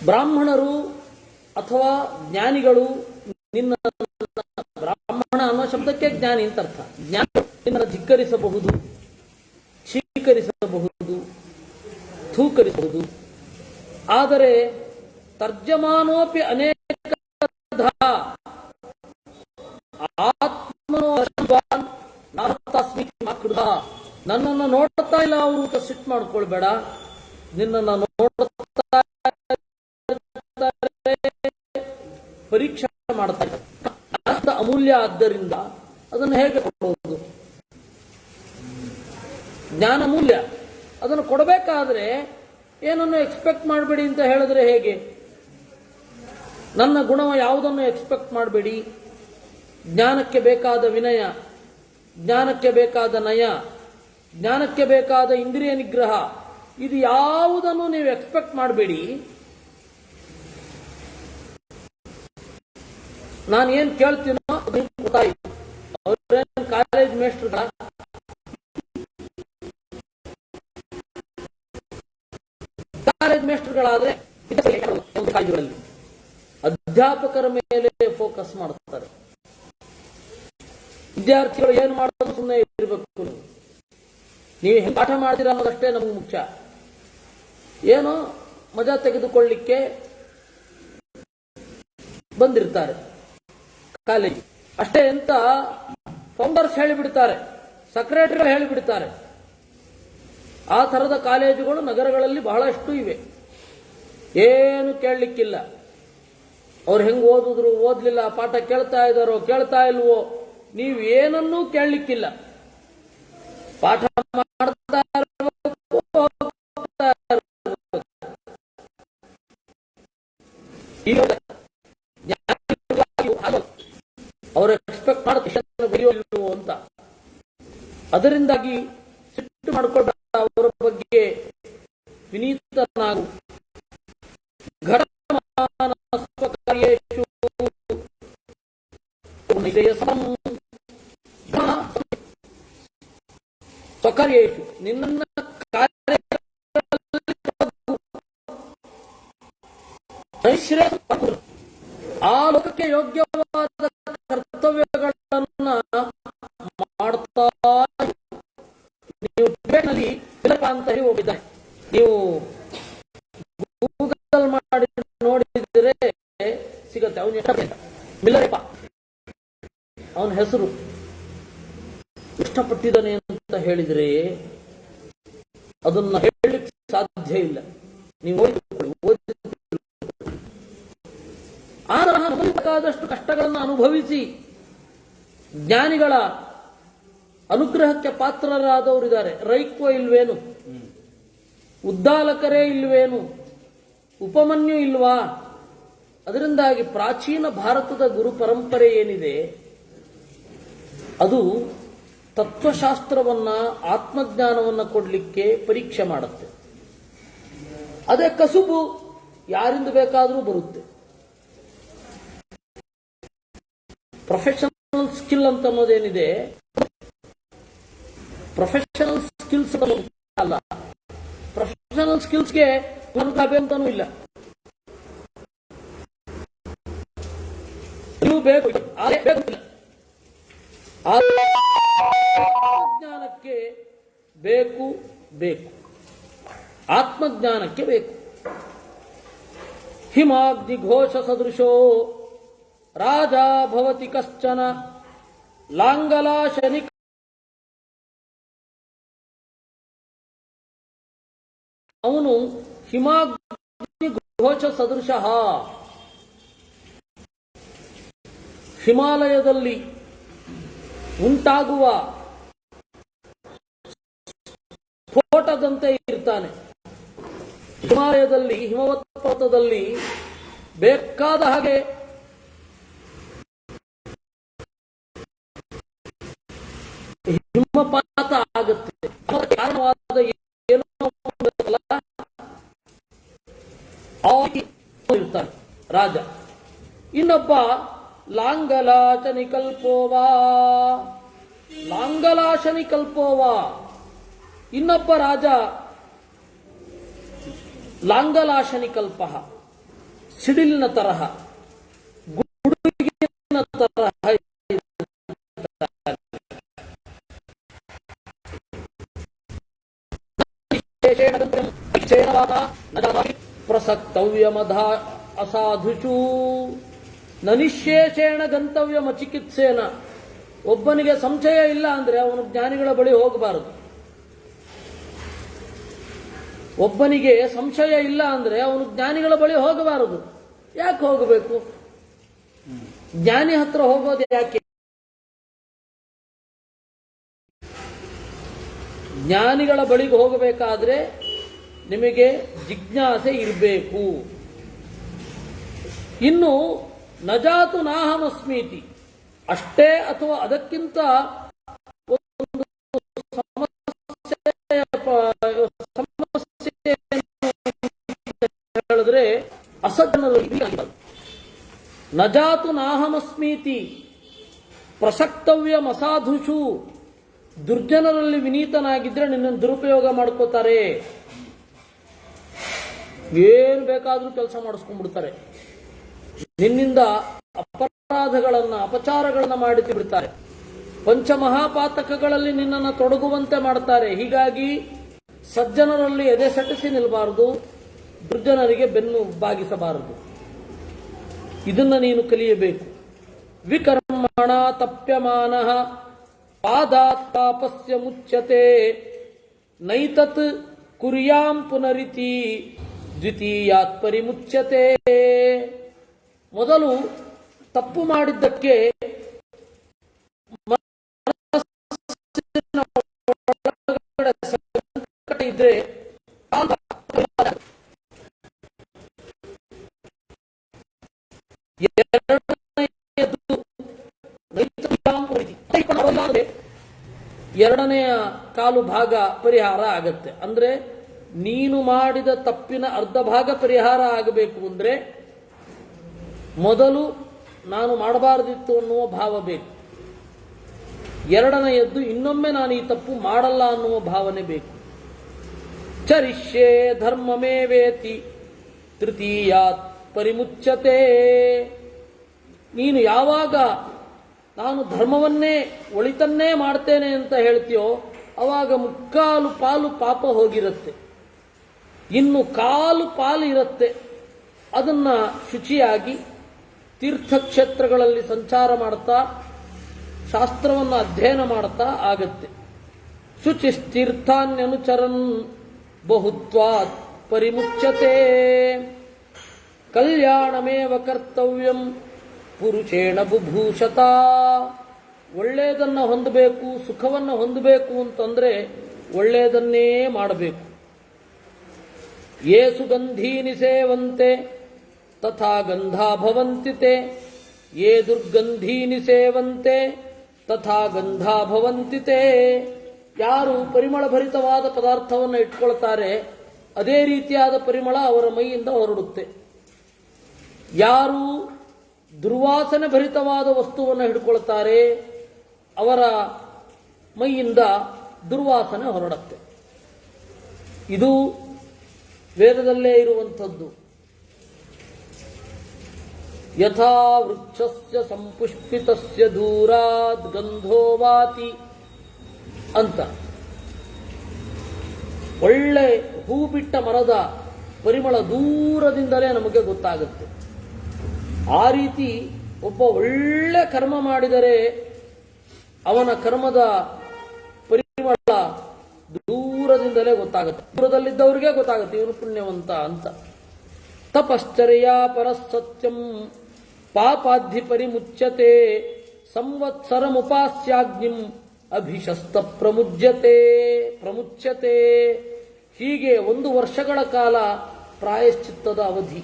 ಬ್ರಾಹ್ಮಣರು ಅಥವಾ ಜ್ಞಾನಿಗಳು, ನಿನ್ನ ಬ್ರಾಹ್ಮಣ ಅನ್ನೋ ಶಬ್ದಕ್ಕೆ ಜ್ಞಾನಿ ಅಂತ ಅರ್ಥ. ಜ್ಞಾನಿ ನಿನ್ನನ್ನು ಧಿಕ್ಕರಿಸಬಹುದು, ಛೀಕರಿಸಬಹುದು, ಥೂಕರಿಸಬಹುದು. ಆದರೆ ತರ್ಜಮಾನೋಪಿ ಅನೇಕ ನನ್ನನ್ನು ನೋಡ್ತಾ ಇಲ್ಲ ಅವರು ಅಂತ ಸಿಟ್ಟು ಮಾಡ್ಕೊಳ್ಬೇಡ. ನಿನ್ನನ್ನು ನೋಡ್ತಾ ಪರೀಕ್ಷೆ ಮಾಡ್ತಾ ಇದ್ದ ಅಮೂಲ್ಯ. ಆದ್ದರಿಂದ ಅದನ್ನು ಹೇಗೆ ಕೊಡುವುದು? ಜ್ಞಾನ ಅಮೂಲ್ಯ. ಅದನ್ನು ಕೊಡಬೇಕಾದ್ರೆ ಏನನ್ನು ಎಕ್ಸ್ಪೆಕ್ಟ್ ಮಾಡಬೇಡಿ ಅಂತ ಹೇಳಿದ್ರೆ ಹೇಗೆ? ನನ್ನ ಗುಣ ಯಾವುದನ್ನು ಎಕ್ಸ್ಪೆಕ್ಟ್ ಮಾಡಬೇಡಿ. ಜ್ಞಾನಕ್ಕೆ ಬೇಕಾದ ವಿನಯ, ಜ್ಞಾನಕ್ಕೆ ಬೇಕಾದ ನಯ, ಜ್ಞಾನಕ್ಕೆ ಬೇಕಾದ ಇಂದ್ರಿಯ ನಿಗ್ರಹ, ಇದು ಯಾವುದನ್ನು ನೀವು ಎಕ್ಸ್ಪೆಕ್ಟ್ ಮಾಡಬೇಡಿ. ನಾನು ಏನು ಕೇಳ್ತೀನೋ ಅದು ಗೊತ್ತಾಯಿತು. ಅವರೇನು ಕಾಲೇಜ್ ಮೇಸ್ಟರ್ಗಳ? ಕಾಲೇಜ್ ಮೇಸ್ಟರ್ಗಳಾದ್ರೆ ಕಾಲೇಜುಗಳಲ್ಲಿ ಅಧ್ಯಾಪಕರ ಮೇಲೆ ಫೋಕಸ್ ಮಾಡುತ್ತಾರೆ. ವಿದ್ಯಾರ್ಥಿಗಳು ಏನು ಮಾಡೋದು ಸುಮ್ಮನೆ ಇರಬೇಕು. ನೀವು ಹೆಂಗೆ ಪಾಠ ಮಾಡ್ತೀರಾ ಅನ್ನೋದಷ್ಟೇ ನಮಗೆ ಮುಖ್ಯ. ಏನೋ ಮಜಾ ತೆಗೆದುಕೊಳ್ಳಿಕ್ಕೆ ಬಂದಿರ್ತಾರೆ ಕಾಲೇಜ್ ಅಷ್ಟೇ ಅಂತ ಫೌಂಡರ್ಸ್ ಹೇಳಿಬಿಡ್ತಾರೆ, ಸೆಕ್ರೆಟರಿಗಳು ಹೇಳಿಬಿಡ್ತಾರೆ. ಆ ಥರದ ಕಾಲೇಜುಗಳು ನಗರಗಳಲ್ಲಿ ಬಹಳಷ್ಟು ಇವೆ. ಏನು ಕೇಳಲಿಕ್ಕಿಲ್ಲ. ಅವ್ರು ಹೆಂಗೆ ಓದಿದ್ರು, ಓದಲಿಲ್ಲ, ಪಾಠ ಕೇಳ್ತಾ ಇದ್ದಾರೋ ಕೇಳ್ತಾ ಇಲ್ವೋ, ನೀವು ಏನನ್ನೂ ಕೇಳಲಿಕ್ಕಿಲ್ಲ. ಪಾಠ ಮಾಡ್ತಾ ಅವರು ಎಕ್ಸ್ಪೆಕ್ಟ್ ಮಾಡೋ ಅಂತ. ಅದರಿಂದಾಗಿ ಸಿಟ್ಟು ಮಾಡಿಕೊಂಡ ಅವರ ಬಗ್ಗೆ ವಿನೀತನಾಗು. ಸ್ವಕಾರ್ಯೇಷು ನಿನ್ನ ಕಾರ್ಯ ಆ ಲೋಕಕ್ಕೆ ಯೋಗ್ಯವಾದ ಕರ್ತವ್ಯಗಳನ್ನ ಮಾಡ್ತಾ ನೀವು ಟಿಬೇಟ್ನಲ್ಲಿ ಮಿಲರಪ್ಪ ಅಂತ ಹೇಳಿ ಹೋಗಿದ್ದಾನೆ. ನೀವು ಗೂಗಲ್ ಮಾಡಿ ನೋಡಿದರೆ ಸಿಗತ್ತೆ. ಅವನು ಮಿಲರಪ್ಪ ಅವನ ಹೆಸರು. ಇಷ್ಟಪಟ್ಟಿದ್ದಾನೆ ಅಂತ ಹೇಳಿದರೆ ಅದನ್ನ ಹೇಳಲಿಕ್ಕೆ ಸಾಧ್ಯ ಇಲ್ಲ. ನೀವು ಬೇಕಾದಷ್ಟು ಕಷ್ಟಗಳನ್ನು ಅನುಭವಿಸಿ ಜ್ಞಾನಿಗಳ ಅನುಗ್ರಹಕ್ಕೆ ಪಾತ್ರರಾದವರಿದ್ದಾರೆ. ರೈಕ್ವ ಇಲ್ವೇನು? ಉದ್ದಾಲಕರೇ ಇಲ್ವೇನು? ಉಪಮನ್ಯು ಇಲ್ವಾ? ಅದರಿಂದಾಗಿ ಪ್ರಾಚೀನ ಭಾರತದ ಗುರು ಪರಂಪರೆ ಏನಿದೆ ಅದು ತತ್ವಶಾಸ್ತ್ರವನ್ನ, ಆತ್ಮಜ್ಞಾನವನ್ನ ಕೊಡಲಿಕ್ಕೆ ಪರೀಕ್ಷೆ ಮಾಡುತ್ತೆ. ಅದೇ ಕಸುಬು ಯಾರಿಂದ ಬೇಕಾದರೂ ಬರುತ್ತೆ. ಪ್ರೊಫೆಷನಲ್ ಸ್ಕಿಲ್ ಅಂತ ಅನ್ನೋದೇನಿದೆ, ಪ್ರೊಫೆಷನಲ್ ಸ್ಕಿಲ್ಸ್ ಅಲ್ಲ. ಪ್ರೊಫೆಷನಲ್ ಸ್ಕಿಲ್ಸ್ಗೆ ಪೂರ್ವಭಾವೆ ಅಂತಾನೂ ಇಲ್ಲ. ನೀವು ಬೇಕು ಆತ್ಮಜ್ಞಾನಕ್ಕೆ ಬೇಕು ಬೇಕು ಆತ್ಮಜ್ಞಾನಕ್ಕೆ ಬೇಕು. ಹಿಮಾಗ್ನಿ ಘೋಷ ಸದೃಶೋ ರಾಜ ಭವತಿ ಕಶ್ಚನ ಲಾಂಗಲಾಶನಿ. ಅವನು ಹಿಮಾಗ್ನಿ ಘೋಷ ಸದೃಶ. ಹಿಮಾಲಯದಲ್ಲಿ ಉಂಟಾಗುವ ಸ್ಫೋಟದಂತೆ ಇರ್ತಾನೆ. ಹಿಮಾಲಯದಲ್ಲಿ, ಹಿಮವತ್ ಪರ್ವತದಲ್ಲಿ ಬೇಕಾದ ಹಾಗೆ ಹಿಮಪಾತ ಆಗುತ್ತೆ. ಕಾರಣವಾದ ಏನೋ ಇರ್ತಾನೆ ರಾಜ. ಇನ್ನೊಬ್ಬ ಲಾಂಗಲಾಚನಿ ಕಲ್ಪೋವಾ, ಲಾಂಗಲಾಶನಿ ಕಲ್ಪೋವಾ. ಇನ್ನೊಬ್ಬ ರಾಜ ಲಾಂಗಲಾಶನಿಕಲ್ಪ, ಸಿಡಿಲಿನ ತರಹ, ಗುಡುಗಿನ ತರಹ ಪ್ರಸಕ್ತವ್ಯಮಧ ಅಸಾಧುಷು ನನಿಶೇಷೇಣ ಗಂತವ್ಯಮ ಚಿಕಿತ್ಸೇನ. ಒಬ್ಬನಿಗೆ ಸಂಶಯ ಇಲ್ಲ ಅಂದ್ರೆ ಅವನು ಜ್ಞಾನಿಗಳ ಬಳಿ ಹೋಗಬಾರದು. ಒಬ್ಬನಿಗೆ ಸಂಶಯ ಇಲ್ಲ ಅಂದ್ರೆ ಅವನು ಜ್ಞಾನಿಗಳ ಬಳಿ ಹೋಗಬಾರದು. ಯಾಕೆ ಹೋಗಬೇಕು? ಜ್ಞಾನಿ ಹತ್ರ ಹೋಗೋದು ಯಾಕೆ? ಜ್ಞಾನಿಗಳ ಬಳಿಗೆ ಹೋಗಬೇಕಾದ್ರೆ ನಿಮಗೆ ಜಿಜ್ಞಾಸೆ ಇರಬೇಕು. ಇನ್ನು ನಜಾತು ನಾಹಮಸ್ಮೀತಿ ಅಷ್ಟೇ ಅಥವಾ ಅದಕ್ಕಿಂತ ಒಂದು ಸಮಸ್ಯೆ ಹೇಳಿದ್ರೆ ಅಸಜ್ಜನರಲ್ಲಿ ನಜಾತು ನಾಹಮಸ್ಮೀತಿ ಪ್ರಸಕ್ತವ್ಯಂ ಅಸಾಧುಷು. ದುರ್ಜನರಲ್ಲಿ ವಿನೀತನಾಗಿದ್ರೆ ನಿನ್ನನ್ನು ದುರುಪಯೋಗ ಮಾಡ್ಕೋತಾರೆ. ಏನು ಬೇಕಾದರೂ ಕೆಲಸ ಮಾಡಿಸ್ಕೊಂಡ್ಬಿಡ್ತಾರೆ. ನಿನ್ನಿಂದ ಅಪರಾಧಗಳನ್ನ ಅಪಚಾರಗಳನ್ನ ಮಾಡಿಸಿ ಬಿಡ್ತಾರೆ. ಪಂಚಮಹಾಪಾತಕಗಳಲ್ಲಿ ನಿನ್ನನ್ನು ತೊಡಗುವಂತೆ ಮಾಡ್ತಾರೆ. ಹೀಗಾಗಿ ಸಜ್ಜನರಲ್ಲಿ ಎದೆ ಸಟ್ಟಿಸಿ ನಿಲ್ಲಬಾರದು, ದುರ್ಜನರಿಗೆ ಬೆನ್ನು ಬಾಗಿಸಬಾರದು. ಇದನ್ನ ನೀನು ಕಲಿಯಬೇಕು. ವಿಕರ್ಮಣ ತಪ್ಯಮಾನ ಪಾದಾತ್ ಪಾಪಸ್ಯ ಮುಚ್ಯತೆ ನೈತತ್ ಕುರ್ಯಾಂ ಪುನರಿತಿ ದ್ವಿತೀಯಾತ್ ಪರಿಮುಚ್ಯತೆ. ಮೊದಲು ತಪ್ಪು ಮಾಡಿದ್ದಕ್ಕೆ ಸಂಕಟ ಇದ್ರೆ ಎರಡನೆಯ ಕಾಲು ಭಾಗ ಪರಿಹಾರ ಆಗತ್ತೆ. ಅಂದ್ರೆ ನೀನು ಮಾಡಿದ ತಪ್ಪಿನ ಅರ್ಧ ಭಾಗ ಪರಿಹಾರ ಆಗಬೇಕು ಅಂದ್ರೆ ಮೊದಲು ನಾನು ಮಾಡಬಾರದಿತ್ತು ಅನ್ನುವ ಭಾವ ಬೇಕು. ಎರಡನೆಯದ್ದು ಇನ್ನೊಮ್ಮೆ ನಾನು ಈ ತಪ್ಪು ಮಾಡಲ್ಲ ಅನ್ನುವ ಭಾವನೆ ಬೇಕು. ಚರಿಷ್ಯೆ ಧರ್ಮಮೇವೇತಿ ತೃತೀಯಾತ್ ಪರಿಮುಚ್ಯತೆ. ನೀನು ಯಾವಾಗ ನಾನು ಧರ್ಮವನ್ನೇ ಒಳಿತನ್ನೇ ಮಾಡ್ತೇನೆ ಅಂತ ಹೇಳ್ತೀಯೋ ಅವಾಗ ಮುಕ್ಕಾಲು ಪಾಲು ಪಾಪ ಹೋಗಿರುತ್ತೆ, ಇನ್ನು ಕಾಲು ಪಾಲು ಇರುತ್ತೆ. ಅದನ್ನ ಶುಚಿಯಾಗಿ ತೀರ್ಥಕ್ಷೇತ್ರಗಳಲ್ಲಿ ಸಂಚಾರ ಮಾಡ್ತಾ ಶಾಸ್ತ್ರವನ್ನು ಅಧ್ಯಯನ ಮಾಡ್ತಾ ಆಗತ್ತೆ. ಶುಚಿಸ್ತೀರ್ಥಾನ್ಯನುಚರನ್ ಬಹುತ್ವಾತ್ ಪರಿಮುಚ್ಯತೆ. ಕಲ್ಯಾಣಮೇವ ಕರ್ತವ್ಯಂ ಪುರುಷೇಣ ಬುಭೂಷತ. ಒಳ್ಳೆಯದನ್ನ ಹೊಂದಬೇಕು, ಸುಖವನ್ನು ಹೊಂದಬೇಕು ಅಂತಂದ್ರೆ ಒಳ್ಳೆಯದನ್ನೇ ಮಾಡಬೇಕು. ಯೇ ಸುಗಂಧೀನಿ ಸೇವಂತೆ ತಥಾ ಗಂಧಾ ಭವಂತಿತೆ, ಯೇ ದುರ್ಗಂಧೀನಿ ಸೇವಂತೆ ತಥಾ ಗಂಧಾ ಭವಂತಿತೆ. ಯಾರು ಪರಿಮಳ ಭರಿತವಾದ ಪದಾರ್ಥವನ್ನು ಇಟ್ಕೊಳ್ತಾರೆ ಅದೇ ರೀತಿಯಾದ ಪರಿಮಳ ಅವರ ಮೈಯಿಂದ ಹೊರಡುತ್ತೆ. ಯಾರು ದುರ್ವಾಸನೆ ಭರಿತವಾದ ವಸ್ತುವನ್ನು ಹಿಡ್ಕೊಳ್ತಾರೆ ಅವರ ಮೈಯಿಂದ ದುರ್ವಾಸನೆ ಹೊರಡುತ್ತೆ. ಇದು ವೇದದಲ್ಲೇ ಇರುವಂಥದ್ದು. ಯಥಾ ವೃಕ್ಷಸ್ಯ ಸಂಪುಷ್ಪಿತಸ್ಯ ದೂರಾದ್ ಗಂಧೋವಾತಿ ಅಂತ. ಒಳ್ಳೆ ಹೂ ಬಿಟ್ಟ ಮರದ ಪರಿಮಳ ದೂರದಿಂದಲೇ ನಮಗೆ ಗೊತ್ತಾಗುತ್ತೆ. ಆ ರೀತಿ ಒಬ್ಬ ಒಳ್ಳೆ ಕರ್ಮ ಮಾಡಿದರೆ ಅವನ ಕರ್ಮದ ಪರಿಮಳ ದೂರದಿಂದಲೇ ಗೊತ್ತಾಗುತ್ತೆ. ದೂರದಲ್ಲಿದ್ದವರಿಗೆ ಗೊತ್ತಾಗುತ್ತೆ ಇವನು ಪುಣ್ಯವಂತ ಅಂತ. ತಪಶ್ಚರ್ಯ ಪರಸತ್ಯಂ ಪಾಪಾಧಿ ಪರಿಮುಚ್ಯತೆ ಸಂವತ್ಸರಮುಪಾಸ್ಯಾಗ್ನಿಂ ಅಭಿಶಸ್ತ ಪ್ರಮುಚ್ಯತೆ. ಹೀಗೆ 1 ವರ್ಷಗಳ ಕಾಲ ಪ್ರಾಯಶ್ಚಿತ್ತದ ಅವಧಿ.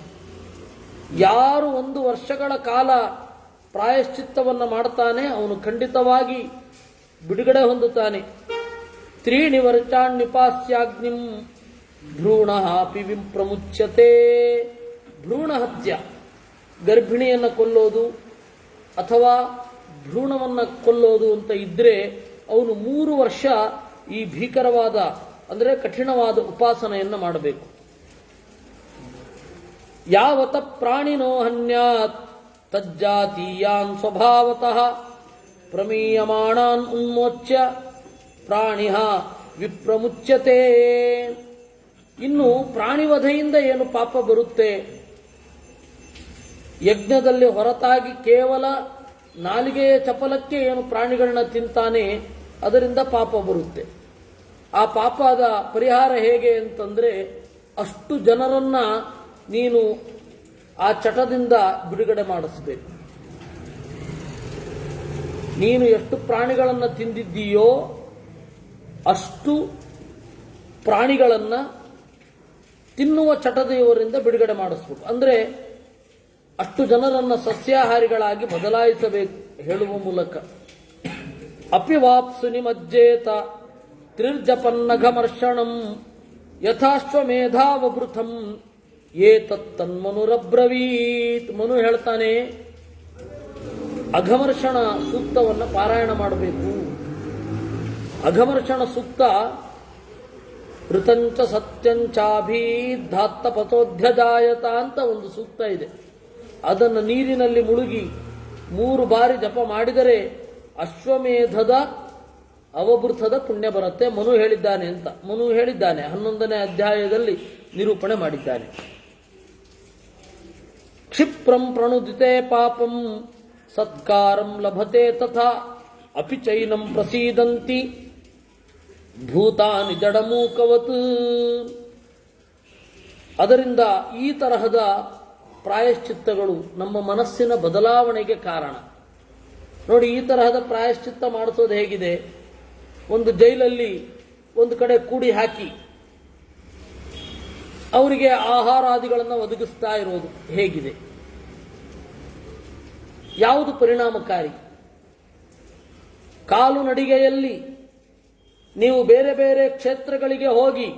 ಯಾರು 1 ವರ್ಷಗಳ ಕಾಲ ಪ್ರಾಯಶ್ಚಿತ್ತವನ್ನು ಮಾಡ್ತಾನೆ ಅವನು ಖಂಡಿತವಾಗಿ ಬಿಡುಗಡೆ ಹೊಂದುತ್ತಾನೆ. 3 ವರ್ಷಾನ್ನಿಪಾಸ್ಯಾಗ್ನಿಂ ಭ್ರೂಣ ಪಿವಿಂ ಪ್ರಮುಚ್ಯತೆ. ಭ್ರೂಣ ಹತ್ಯ, ಗರ್ಭಿಣಿಯನ್ನು ಕೊಲ್ಲೋದು ಅಥವಾ ಭ್ರೂಣವನ್ನು ಕೊಲ್ಲೋದು ಅಂತ ಇದ್ರೆ ಅವನು 3 ವರ್ಷ ಈ ಭೀಕರವಾದ ಅಂದರೆ ಕಠಿಣವಾದ ಉಪಾಸನೆಯನ್ನು ಮಾಡಬೇಕು. ಯಾವತ ಪ್ರಾಣಿನೋ ಹನ್ಯಾತ್ ತಜ್ಜಾತೀಯಾನ್ ಸ್ವಭಾವತಃ ಪ್ರಮೀಯಮಾಣಾನ್ ಉನ್ಮೋಚ್ಯ ಪ್ರಾಣಿಹ ವಿಪ್ರಮುಚ್ಯತೆ. ಇನ್ನು ಪ್ರಾಣಿವಧೆಯಿಂದ ಏನು ಪಾಪ ಬರುತ್ತೆ? ಯಜ್ಞದಲ್ಲಿ ಹೊರತಾಗಿ ಕೇವಲ ನಾಲಿಗೆಯ ಚಪಲಕ್ಕೆ ಏನು ಪ್ರಾಣಿಗಳನ್ನ ತಿಂತಾನೆ ಅದರಿಂದ ಪಾಪ ಬರುತ್ತೆ. ಆ ಪಾಪದ ಪರಿಹಾರ ಹೇಗೆ ಅಂತಂದ್ರೆ, ಅಷ್ಟು ಜನರನ್ನ ನೀನು ಆ ಚಟದಿಂದ ಬಿಡುಗಡೆ ಮಾಡಿಸಬೇಕು. ನೀನು ಎಷ್ಟು ಪ್ರಾಣಿಗಳನ್ನು ತಿಂದಿದ್ದೀಯೋ ಅಷ್ಟು ಪ್ರಾಣಿಗಳನ್ನ ತಿನ್ನುವ ಚಟದವರಿಂದ ಬಿಡುಗಡೆ ಮಾಡಿಸ್ಬೇಕು. ಅಂದ್ರೆ ಅಷ್ಟು ಜನರನ್ನ ಸಸ್ಯಾಹಾರಿಗಳಾಗಿ ಬದಲಾಯಿಸಬೇಕು ಹೇಳುವ ಮೂಲಕ. ಅಪಿವಾಪ್ಸು ನಿಮಜ್ಜೇತ ತ್ರಿರ್ಜಪನ್ನಘಮರ್ಷಣಂ ಯಥಾಶ್ವಮೇಧಾವಭೃತಂ ಏತತ್ತನ್ಮನುರಬ್ರವೀತ್. ಮನು ಹೇಳ್ತಾನೆ, ಅಘಮರ್ಷಣ ಸೂಕ್ತವನ್ನು ಪಾರಾಯಣ ಮಾಡಬೇಕು. ಅಘಮರ್ಷಣ ಸೂಕ್ತ ಋತಂಚ ಸತ್ಯಂಚಾಭೀಧಾತ್ತ ಪಥೋಧ್ಯಜಾಯತ ಅಂತ ಒಂದು ಸೂಕ್ತ ಇದೆ. ಅದನ್ನು ನೀರಿನಲ್ಲಿ ಮುಳುಗಿ 3 ಬಾರಿ ಜಪ ಮಾಡಿದರೆ ಅಶ್ವಮೇಧದ ಅವಭೃತದ ಪುಣ್ಯ ಬರುತ್ತೆ. ಮನು ಹೇಳಿದ್ದಾನೆ ಅಂತ. ಮನು ಹೇಳಿದ್ದಾನೆ, 11ನೇ ಅಧ್ಯಾಯದಲ್ಲಿ ನಿರೂಪಣೆ ಮಾಡಿದ್ದಾನೆ. ಕ್ಷಿಪ್ರಂ ಪ್ರಣುದಿತೆ ಪಾಪಂ ಸತ್ಕಾರಂ ಲಭತೆ ತಥಾ ಅಪಿ ಚೈನಂ ಪ್ರಸೀದಂತಿ ಭೂತಾನಿ ಜಡಮೂಕವತ್. ಅದರಿಂದ ಈ ತರಹದ ಪ್ರಾಯಶ್ಚಿತ್ತಗಳು ನಮ್ಮ ಮನಸ್ಸಿನ ಬದಲಾವಣೆಗೆ ಕಾರಣ. ನೋಡಿ, ಈ ತರಹದ ಪ್ರಾಯಶ್ಚಿತ್ತ ಮಾಡಿಸೋದು ಹೇಗಿದೆ? ಒಂದು ಜೈಲಲ್ಲಿ ಒಂದು ಕಡೆ ಕೂಡಿ ಹಾಕಿ ಅವರಿಗೆ ಆಹಾರಾದಿಗಳನ್ನು ಒದಗಿಸ್ತಾ ಇರೋದು ಹೇಗಿದೆ? ಯಾವುದು ಪರಿಣಾಮಕಾರಿ? ಕಾಲು ನಡಿಗೆಯಲ್ಲಿ ನೀವು ಬೇರೆ ಬೇರೆ ಕ್ಷೇತ್ರಗಳಿಗೆ ಹೋಗಿ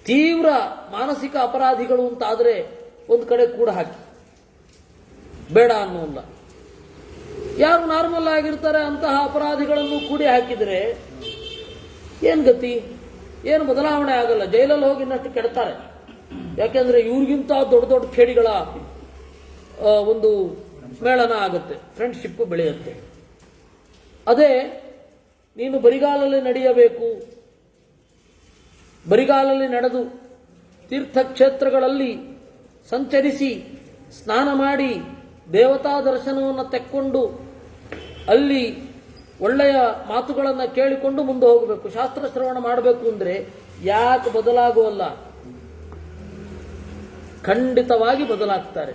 ತೀವ್ರ ಮಾನಸಿಕ ಅಪರಾಧಿಗಳು ಅಂತಾದರೆ ಒಂದು ಕಡೆ ಕೂಡ ಹಾಕಿ, ಬೇಡ ಅನ್ನೋಲ್ಲ. ಯಾರು ನಾರ್ಮಲ್ ಆಗಿರ್ತಾರೆ ಅಂತಹ ಅಪರಾಧಿಗಳನ್ನು ಕೂಡಿ ಹಾಕಿದರೆ ಏನು ಗತಿ? ಏನು ಬದಲಾವಣೆ ಆಗಲ್ಲ. ಜೈಲಲ್ಲಿ ಹೋಗಿ ಇನ್ನಷ್ಟು ಕೆಡ್ತಾರೆ. ಯಾಕೆಂದ್ರೆ ಇವ್ರಿಗಿಂತ ದೊಡ್ಡ ದೊಡ್ಡ ಖೇಡಿಗಳ ಒಂದು ಮೇಳನ ಆಗುತ್ತೆ, ಫ್ರೆಂಡ್ಶಿಪ್ ಬೆಳೆಯುತ್ತೆ. ಅದೇ ನೀನು ಬರಿಗಾಲಲ್ಲಿ ನಡೆಯಬೇಕು. ಬರಿಗಾಲಲ್ಲಿ ನಡೆದು ತೀರ್ಥಕ್ಷೇತ್ರಗಳಲ್ಲಿ ಸಂಚರಿಸಿ ಸ್ನಾನ ಮಾಡಿ ದೇವತಾ ದರ್ಶನವನ್ನು ತೆಕ್ಕೊಂಡು ಅಲ್ಲಿ ಒಳ್ಳೆಯ ಮಾತುಗಳನ್ನು ಕೇಳಿಕೊಂಡು ಮುಂದೆ ಹೋಗಬೇಕು. ಶಾಸ್ತ್ರ ಶ್ರವಣ ಮಾಡಬೇಕು ಅಂದ್ರೆ ಯಾಕೆ ಬದಲಾಗುವಲ್ಲ? ಖಂಡಿತವಾಗಿ ಬದಲಾಗ್ತಾರೆ.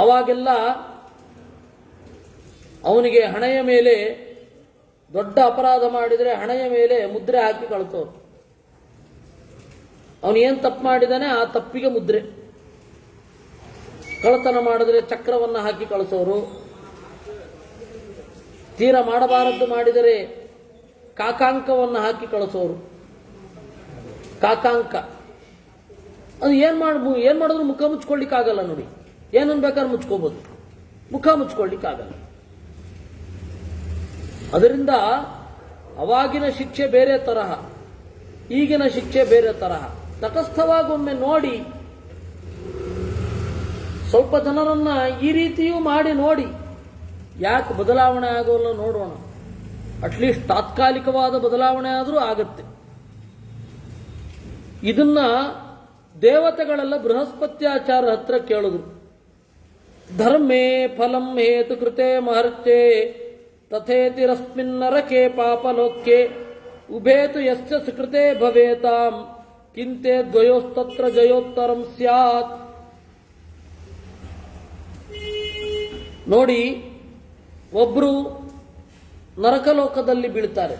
ಅವಾಗೆಲ್ಲ ಅವನಿಗೆ ಹಣೆಯ ಮೇಲೆ ದೊಡ್ಡ ಅಪರಾಧ ಮಾಡಿದರೆ ಹಣೆಯ ಮೇಲೆ ಮುದ್ರೆ ಹಾಕಿ ಕಳಿಸೋರು. ಅವನು ಏನು ತಪ್ಪು ಮಾಡಿದಾನೆ ಆ ತಪ್ಪಿಗೆ ಮುದ್ರೆ. ಕಳ್ಳತನ ಮಾಡಿದರೆ ಚಕ್ರವನ್ನು ಹಾಕಿ ಕಳಿಸೋರು. ತೀರ ಮಾಡಬಾರದ್ದು ಮಾಡಿದರೆ ಕಾಕಾಂಕವನ್ನು ಹಾಕಿ ಕಳಿಸೋರು. ಕಾಕಾಂಕ ಅದು ಏನ್ ಮಾಡಿದ್ರು ಮುಖ ಮುಚ್ಕೊಳ್ಳಿಕ್ಕಾಗಲ್ಲ. ನೋಡಿ, ಏನನ್ನು ಬೇಕಾದ್ರೆ ಮುಚ್ಕೋಬಹುದು, ಮುಖ ಮುಚ್ಕೊಳ್ಳಿಕ್ಕಾಗಲ್ಲ. ಅದರಿಂದ ಅವಾಗಿನ ಶಿಕ್ಷೆ ಬೇರೆ ತರಹ, ಈಗಿನ ಶಿಕ್ಷೆ ಬೇರೆ ತರಹ. ತಟಸ್ಥವಾಗಿ ಒಮ್ಮೆ ನೋಡಿ, ಸ್ವಲ್ಪ ಜನರನ್ನ ಈ ರೀತಿಯೂ ಮಾಡಿ ನೋಡಿ, ಯಾಕೆ ಬದಲಾವಣೆ ಆಗೋಲ್ಲ ನೋಡೋಣ. ಅಟ್ಲೀಸ್ಟ್ ತಾತ್ಕಾಲಿಕವಾದ ಬದಲಾವಣೆ ಆದರೂ ಆಗತ್ತೆ. ಇದನ್ನ ದೇವತೆಗಳೆಲ್ಲ ಬೃಹಸ್ಪತ್ಯಾಚಾರ ಹತ್ರ ಕೇಳಿದ್ರು. ಧರ್ಮೇ ಫಲಂ ಹೇತು ಕೃತೆ ಮಹರ್ಚೆ ತಥೇತಿರಸ್ಮಿನ್ ನರಕೆ ಪಾಪಲೋಕ್ಯೆ ಉಭೇತು ಯಸ್ಯ ಸುಕೃತೆ ಭವೇತಾಂ ಕಿಂತೆ ದ್ವಯೋಸ್ತತ್ರ ಜಯೋತ್ತರಂ ಸ್ಯಾತ್. ನೋಡಿ, ಒಬ್ರು ನರಕಲೋಕದಲ್ಲಿ ಬೀಳ್ತಾರೆ,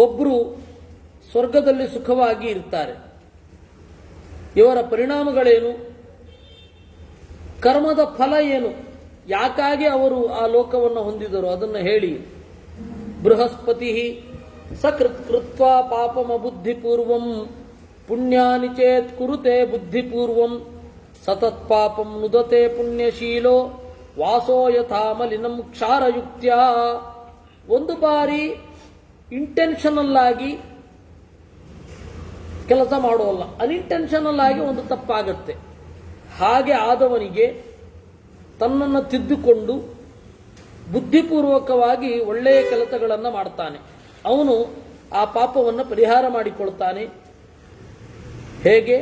ಒಬ್ರು ಸ್ವರ್ಗದಲ್ಲಿ ಸುಖವಾಗಿ ಇರ್ತಾರೆ. ಇವರ ಪರಿಣಾಮಗಳೇನು? ಕರ್ಮದ ಫಲ ಏನು? ಯಾಕಾಗಿ ಅವರು ಆ ಲೋಕವನ್ನು ಹೊಂದಿದರು ಅದನ್ನು ಹೇಳಿ. ಬೃಹಸ್ಪತಿ ಸಕೃತ್ ಕೃತ್ವಾ ಪಾಪಮ ಬುದ್ಧಿಪೂರ್ವಂ ಪುಣ್ಯಾನಿ ಚೇತ್ ಕುರುತೆ ಬುದ್ಧಿಪೂರ್ವಂ ಸತತ್ ಪಾಪಂ ನುದತೆ ಪುಣ್ಯಶೀಲೋ ವಾಸೋ ಯಥಾ ಮಲಿನಂ ಕ್ಷಾರಯುಕ್ತ್ಯ. ಒಂದು ಬಾರಿ ಇಂಟೆನ್ಷನಲ್ ಆಗಿ ಕೆಲಸ ಮಾಡೋಲ್ಲ, ಅನ್ಇಂಟೆನ್ಷನಲ್ ಆಗಿ ಒಂದು ತಪ್ಪಾಗತ್ತೆ. ಹಾಗೆ ಆದವನಿಗೆ ತನ್ನನ್ನು ತಿದ್ದುಕೊಂಡು ಬುದ್ಧಿಪೂರ್ವಕವಾಗಿ ಒಳ್ಳೆಯ ಕೆಲಸಗಳನ್ನು ಮಾಡ್ತಾನೆ. ಅವನು ಆ ಪಾಪವನ್ನು ಪರಿಹಾರ ಮಾಡಿಕೊಳ್ತಾನೆ. ಹೇಗೆ?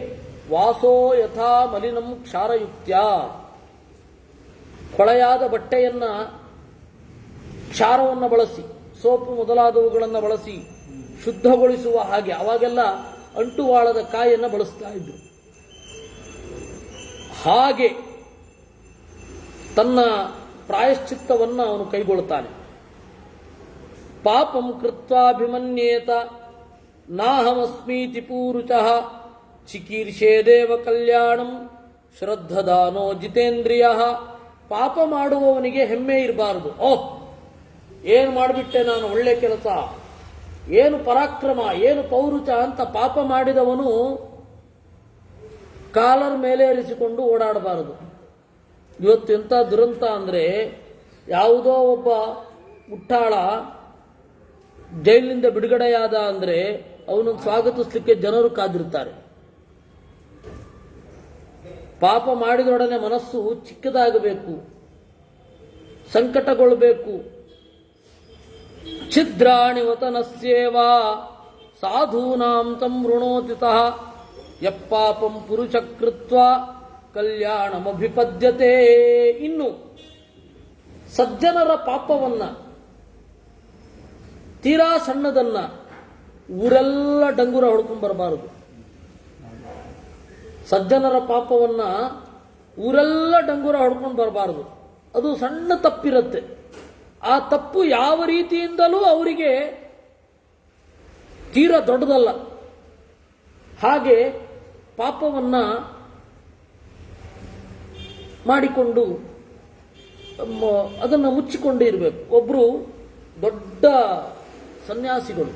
ವಾಸೋ ಯಥಾ ಮಲಿನಂ ಕ್ಷಾರಯುಕ್ತ್ಯ. ಕೊಳೆಯಾದ ಬಟ್ಟೆಯನ್ನ ಕ್ಷಾರವನ್ನು ಬಳಸಿ, ಸೋಪು ಮೊದಲಾದವುಗಳನ್ನು ಬಳಸಿ ಶುದ್ಧಗೊಳಿಸುವ ಹಾಗೆ. ಅವಾಗೆಲ್ಲ ಅಂಟುವಾಳದ ಕಾಯನ್ನು ಬಳಸ್ತಾ ಇದ್ರು. ಹಾಗೆ ತನ್ನ ಪ್ರಾಯಶ್ಚಿತ್ತವನ್ನು ಅವನು ಕೈಗೊಳ್ತಾನೆ. ಪಾಪಂ ಕೃತ್ವಾಭಿಮನ್ಯೇತ ನಾಹಮಸ್ಮೀತಿ ಪೂರುಚಃ ಚಿಕೀರ್ಷೇದೇವ ಕಲ್ಯಾಣಂ ಶ್ರದ್ಧದಾನೋ ಜಿತೇಂದ್ರಿಯ. ಪಾಪ ಮಾಡುವವನಿಗೆ ಹೆಮ್ಮೆ ಇರಬಾರದು. ಓಹ್, ಏನು ಮಾಡಿಬಿಟ್ಟೆ ನಾನು, ಒಳ್ಳೆ ಕೆಲಸ, ಏನು ಪರಾಕ್ರಮ, ಏನು ಪೌರುಚ ಅಂತ ಪಾಪ ಮಾಡಿದವನು ಕಾಲರ್ ಮೇಲೆ ಏರಿಸಿಕೊಂಡು ಓಡಾಡಬಾರದು. ಇವತ್ತು ಎಂಥ ದುರಂತ ಅಂದರೆ, ಯಾವುದೋ ಒಬ್ಬ ಮುಟ್ಟಾಳ ಜೈಲಿನಿಂದ ಬಿಡುಗಡೆಯಾದ ಅಂದರೆ ಅವನನ್ನು ಸ್ವಾಗತಿಸಲಿಕ್ಕೆ ಜನರು ಕಾದಿರ್ತಾರೆ. ಪಾಪ ಮಾಡಿದೊಡನೆ ಮನಸ್ಸು ಚಿಕ್ಕದಾಗಬೇಕು, ಸಂಕಟಗೊಳ್ಳಬೇಕು. ಛಿದ್ರಾಣಿ ವತನಸ್ಯೇವ ಸಾಧೂನಾಂ ತಂ ವೃಣೋತಿತಃ ಯಪ್ಪಾಪಂ ಪುರುಷ ಕೃತ್ವ ಕಲ್ಯಾಣಮಭಿಪದ್ಯತೆ. ಇನ್ನು ಸಜ್ಜನರ ಪಾಪವನ್ನ, ತೀರಾ ಸಣ್ಣದನ್ನ ಊರೆಲ್ಲ ಡಂಗುರ ಹೊಡ್ಕೊಂಡು ಬರಬಾರದು. ಸಜ್ಜನರ ಪಾಪವನ್ನ ಊರೆಲ್ಲ ಡಂಗುರ ಹೊಡ್ಕೊಂಡು ಬರಬಾರದು. ಅದು ಸಣ್ಣ ತಪ್ಪಿರುತ್ತೆ. ಆ ತಪ್ಪು ಯಾವ ರೀತಿಯಿಂದಲೂ ಅವರಿಗೆ ತೀರಾ ದೊಡ್ಡದಲ್ಲ. ಹಾಗೆ ಪಾಪವನ್ನ ಮಾಡಿಕೊಂಡು ಅದನ್ನು ಮುಚ್ಚಿಕೊಂಡು ಇರಬೇಕು. ಒಬ್ಬರು ದೊಡ್ಡ ಸನ್ಯಾಸಿಗಳು,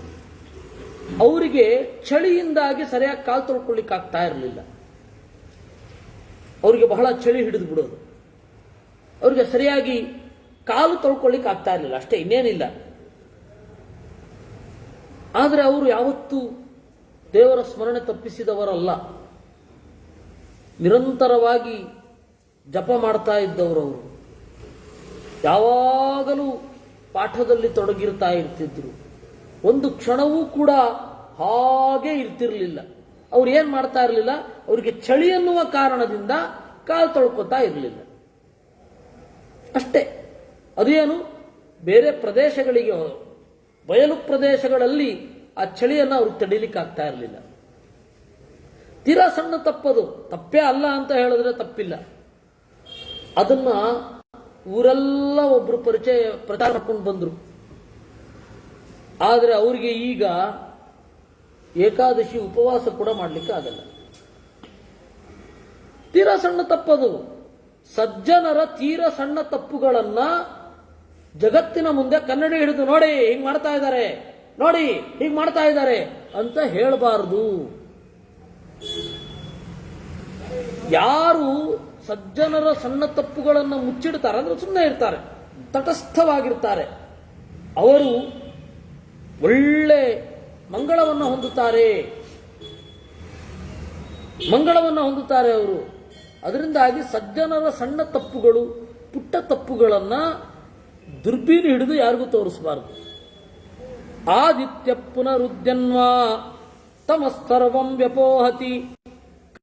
ಅವರಿಗೆ ಚಳಿಯಿಂದಾಗಿ ಸರಿಯಾಗಿ ಕಾಲು ತೊಳ್ಕೊಳ್ಳಿಕ್ಕೆ ಆಗ್ತಾ ಇರಲಿಲ್ಲ. ಅವರಿಗೆ ಬಹಳ ಚಳಿ ಹಿಡಿದು ಬಿಡೋದು, ಅವರಿಗೆ ಸರಿಯಾಗಿ ಕಾಲು ತೊಳ್ಕೊಳ್ಳಿಕ್ಕೆ ಆಗ್ತಾ ಇರಲಿಲ್ಲ, ಅಷ್ಟೇ, ಇನ್ನೇನಿಲ್ಲ. ಆದರೆ ಅವರು ಯಾವತ್ತೂ ದೇವರ ಸ್ಮರಣೆ ತಪ್ಪಿಸಿದವರಲ್ಲ. ನಿರಂತರವಾಗಿ ಜಪ ಮಾಡ್ತಾ ಇದ್ದವರು. ಅವರು ಯಾವಾಗಲೂ ಪಾಠದಲ್ಲಿ ತೊಡಗಿರ್ತಾ ಇರ್ತಿದ್ರು. ಒಂದು ಕ್ಷಣವೂ ಕೂಡ ಹಾಗೆ ಇರ್ತಿರ್ಲಿಲ್ಲ. ಅವ್ರು ಏನ್ ಮಾಡ್ತಾ ಇರಲಿಲ್ಲ, ಅವರಿಗೆ ಚಳಿ ಅನ್ನುವ ಕಾರಣದಿಂದ ಕಾಲು ತೊಳ್ಕೊತಾ ಇರಲಿಲ್ಲ, ಅಷ್ಟೇ. ಅದೇನು, ಬೇರೆ ಪ್ರದೇಶಗಳಿಗೆ, ಬಯಲು ಪ್ರದೇಶಗಳಲ್ಲಿ ಆ ಚಳಿಯನ್ನು ಅವ್ರಿಗೆ ತಡೀಲಿಕ್ಕೆ ಆಗ್ತಾ ಇರಲಿಲ್ಲ. ತೀರಾ ಸಣ್ಣ ತಪ್ಪದು, ತಪ್ಪೇ ಅಲ್ಲ ಅಂತ ಹೇಳಿದ್ರೆ ತಪ್ಪಿಲ್ಲ. ಅದನ್ನ ಊರೆಲ್ಲ ಒಬ್ರು ಪ್ರಚಾರ ಮಾಡ್ಕೊಂಡು ಬಂದ್ರು. ಆದರೆ ಅವರಿಗೆ ಈಗ ಏಕಾದಶಿ ಉಪವಾಸ ಕೂಡ ಮಾಡಲಿಕ್ಕೆ ಆಗಲ್ಲ. ತೀರಾ ಸಣ್ಣ ತಪ್ಪದು. ಸಜ್ಜನರ ತೀರಾ ಸಣ್ಣ ತಪ್ಪುಗಳನ್ನ ಜಗತ್ತಿನ ಮುಂದೆ ಕನ್ನಡಿ ಹಿಡಿದು, ನೋಡಿ ಹೀಗೆ ಮಾಡ್ತಾ ಇದ್ದಾರೆ, ನೋಡಿ ಹೀಗೆ ಮಾಡ್ತಾ ಇದ್ದಾರೆ ಅಂತ ಹೇಳಬಾರದು. ಯಾರು ಸಜ್ಜನರ ಸಣ್ಣ ತಪ್ಪುಗಳನ್ನು ಮುಚ್ಚಿಡ್ತಾರೆ ಅಂದ್ರೆ ಸುಮ್ಮನೆ ಇರ್ತಾರೆ, ತಟಸ್ಥವಾಗಿರ್ತಾರೆ, ಅವರು ಒಳ್ಳೆ ಮಂಗಳವನ್ನು ಹೊಂದುತ್ತಾರೆ ಅವರು. ಅದರಿಂದಾಗಿ ಸಜ್ಜನರ ಸಣ್ಣ ತಪ್ಪುಗಳು, ಪುಟ್ಟ ತಪ್ಪುಗಳನ್ನ ದುರ್ಬೀನು ಹಿಡಿದು ಯಾರಿಗೂ ತೋರಿಸಬಾರದು. ಆದಿತ್ಯ ಪುನರುದ್ಯನ್ವಾ ತಮಸ್ತರ್ವಂ ವ್ಯಪೋಹತಿ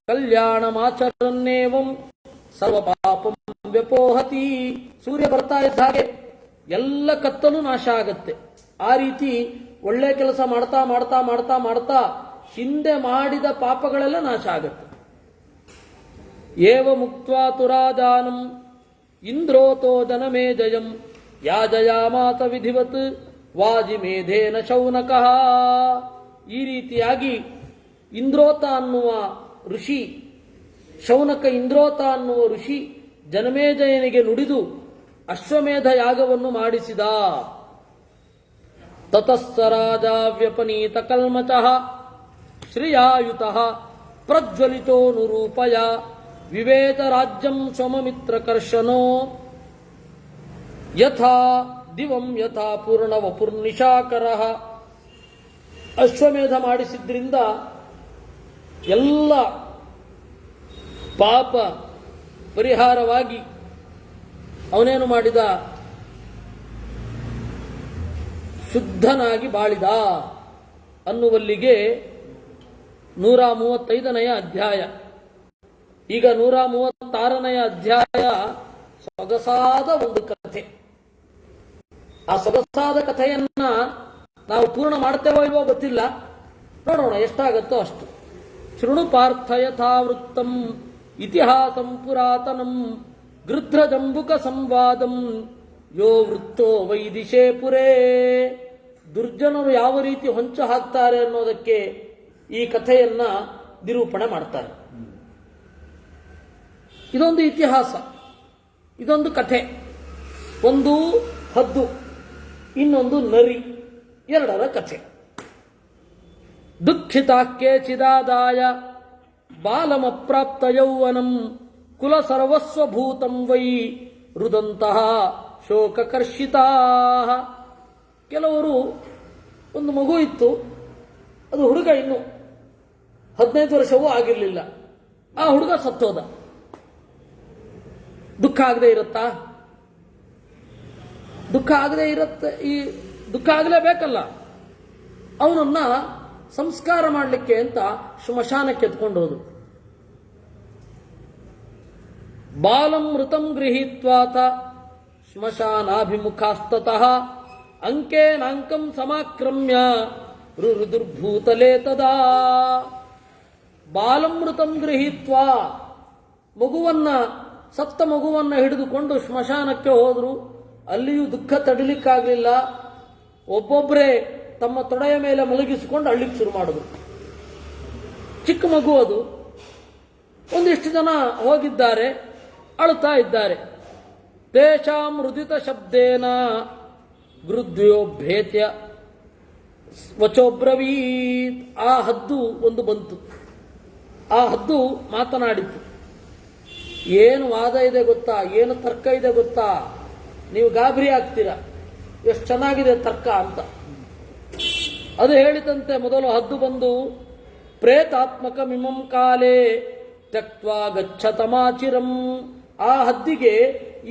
ಕಲ್ಯಾಣಮಾಚರನ್ನೇವಂ ಸರ್ವ ಪಾಪಂ ವ್ಯಪೋಹತಿ. ಸೂರ್ಯ ಬರ್ತಾ ಇದ್ದ ಹಾಗೆ ಎಲ್ಲ ಕತ್ತಲು ನಾಶ ಆಗತ್ತೆ. ಆ ರೀತಿ ಒಳ್ಳೆ ಕೆಲಸ ಮಾಡ್ತಾ ಮಾಡ್ತಾ ಮಾಡ್ತಾ ಮಾಡ್ತಾ ಹಿಂದೆ ಮಾಡಿದ ಪಾಪಗಳೆಲ್ಲ ನಾಶ ಆಗತ್ತೆ. ಏವ ಮುಕ್ತ್ವಾ ತುರಾಜಾನಂ ಇಂದ್ರೋತೋ ಜನಮೇಜಯಂ ಯಾಜಯಾಮಾತ ವಿಧಿವತ್ ವಾಜಿಮೇಧೇನ ಶೌನಕಃ. ಈ ರೀತಿಯಾಗಿ ಇಂದ್ರೋತ ಅನ್ನುವ ಋಷಿ, ಶೌನಕ ಇಂದ್ರೋತ ಅನ್ನುವ ಋಷಿ ಜನಮೇಜಯನಿಗೆ ನುಡಿದು ಅಶ್ವಮೇಧ ಯಾಗವನ್ನು ಮಾಡಿಸಿದ. ತತಸ್ಸ ರಾಜ ವ್ಯಪನೀತ ಕಲ್ಮಚಃ ಶ್ರಿಯಾಯುತಃ ಪ್ರಜ್ವಲಿತೋ ನುರೂಪಯ ವಿವೇತ ರಾಜ್ಯಂ ಸ್ವಮಮಿತ್ರ ಕರ್ಷನೋ ಯಥಾ ದಿವಂ ಯಥಾ ಪೂರ್ಣವಪುರ್ನಿಶಾಕರಃ. ಅಶ್ವಮೇಧ ಮಾಡಿಸಿದ್ರಿಂದ ಎಲ್ಲ ಪಾಪ ಪರಿಹಾರವಾಗಿ ಅವನೇನು ಮಾಡಿದ? ಶುದ್ಧನಾಗಿ ಬಾಳಿದ ಅನ್ನುವಲ್ಲಿಗೆ 135ನೆಯ ಅಧ್ಯಾಯ. ಈಗ 136ನೆಯ ಅಧ್ಯಾಯ ಸೊಗಸಾದ ಒಂದು ಕಥೆ. ಆ ಸೊಗಸಾದ ಕಥೆಯನ್ನ ನಾವು ಪೂರ್ಣ ಮಾಡ್ತೇವೋ ಇಲ್ವೋ ಗೊತ್ತಿಲ್ಲ, ನೋಡೋಣ ಎಷ್ಟಾಗತ್ತೋ ಅಷ್ಟು. ಶೃಣು ಪಾರ್ಥ ಯಥಾವೃತ್ತಂ ಇತಿಹಾಸಂ ಪುರಾತನಂ ಗೃಧ್ರಜಂಬುಕ ಸಂವಾದಂ ಯೋ ವೃತ್ತೋ ವೈದಿಶೇ ಪುರೇ. ದುರ್ಜನರು ಯಾವ ರೀತಿ ಹೊಂಚು ಹಾಕ್ತಾರೆ ಅನ್ನೋದಕ್ಕೆ ಈ ಕಥೆಯನ್ನ ನಿರೂಪಣೆ ಮಾಡ್ತಾರೆ. ಇದೊಂದು ಇತಿಹಾಸ, ಇದೊಂದು ಕಥೆ. ಒಂದು ಹದ್ದು, ಇನ್ನೊಂದು ನರಿ, ಎರಡರ ಕಥೆ. ದುಃಖಿತಾಖ್ಯೆ ಚಿದಾದಾಯ ಬಾಲಮಪ್ರಾಪ್ತ ಯೌವನಂ ಕುಲ ಸರ್ವಸ್ವಭೂತಂ ವೈ ರುದಂತಹ ಶೋಕಕರ್ಷಿತಾ. ಕೆಲವರು ಒಂದು ಮಗು ಇತ್ತು, ಅದು ಹುಡುಗ ಇನ್ನು 15 ವರ್ಷವೂ ಆಗಿರಲಿಲ್ಲ, ಆ ಹುಡುಗ ಸತ್ತೋದ. ದುಃಖ ಆಗದೆ ಇರುತ್ತಾ? ದುಃಖ ಆಗದೆ ಇರುತ್ತೆ. ಈ ದುಃಖ ಆಗಲೇಬೇಕಲ್ಲ. ಅವನನ್ನ ಸಂಸ್ಕಾರ ಮಾಡಲಿಕ್ಕೆ ಅಂತ ಶ್ಮಶಾನಕ್ಕೆ ಎತ್ಕೊಂಡು ಹೋದ್ರು. ಬಾಲಂ ಮೃತಂ ಗೃಹೀತ್ವಾತ ಶ್ಮಶಾನಾಭಿಮುಖಾಸ್ತತಃ ಅಂಕೇನಾಂಕಂ ಸಮಾಕ್ರಮ್ಯ ರುರುದುರ್ಭೂತಲೇ ತದಾ. ಬಾಲಂ ಮೃತಂ ಗೃಹೀತ್ವಾ, ಮಗುವನ್ನ, ಸತ್ತ ಮಗುವನ್ನ ಹಿಡಿದುಕೊಂಡು ಶ್ಮಶಾನಕ್ಕೆ ಹೋದ್ರು. ಅಲ್ಲಿಯೂ ದುಃಖ ತಡಿಲಿಕ್ಕಾಗಲಿಲ್ಲ. ಒಬ್ಬೊಬ್ಬರೇ ತಮ್ಮ ತೊಡೆಯ ಮೇಲೆ ಮಲಗಿಸಿಕೊಂಡು ಅಳ್ಳಿಕ್ಕೆ ಶುರು ಮಾಡಿದ್ರು. ಚಿಕ್ಕ ಮಗು ಅದು. ಒಂದಿಷ್ಟು ಜನ ಹೋಗಿದ್ದಾರೆ, ಅಳುತ್ತಾ ಇದ್ದಾರೆ. ತೇಷಾಂ ಹೃದಿತ ಶಬ್ದೇನ ಗೃಧ್ಯೋಭ್ಯೇತ್ಯ ವಚೋಬ್ರವೀತ್. ಆ ಹದ್ದು ಒಂದು ಬಂತು. ಆ ಹದ್ದು ಮಾತನಾಡಿತು. ಏನು ವಾದ ಇದೆ ಗೊತ್ತಾ, ಏನು ತರ್ಕ ಇದೆ ಗೊತ್ತಾ, ನೀವು ಗಾಬರಿ ಆಗ್ತೀರಾ, ಎಷ್ಟು ಚೆನ್ನಾಗಿದೆ ತರ್ಕ ಅಂತ. ಅದು ಹೇಳಿದಂತೆ ಮೊದಲು ಹದ್ದು ಬಂದು, ಪ್ರೇತಾತ್ಮಕ ಮಿಮಂ ಕಾಲೇ ತ್ಯಕ್ವಾ ಗಚ್ಚತಮಾಚಿರಂ. ಆ ಹದ್ದಿಗೆ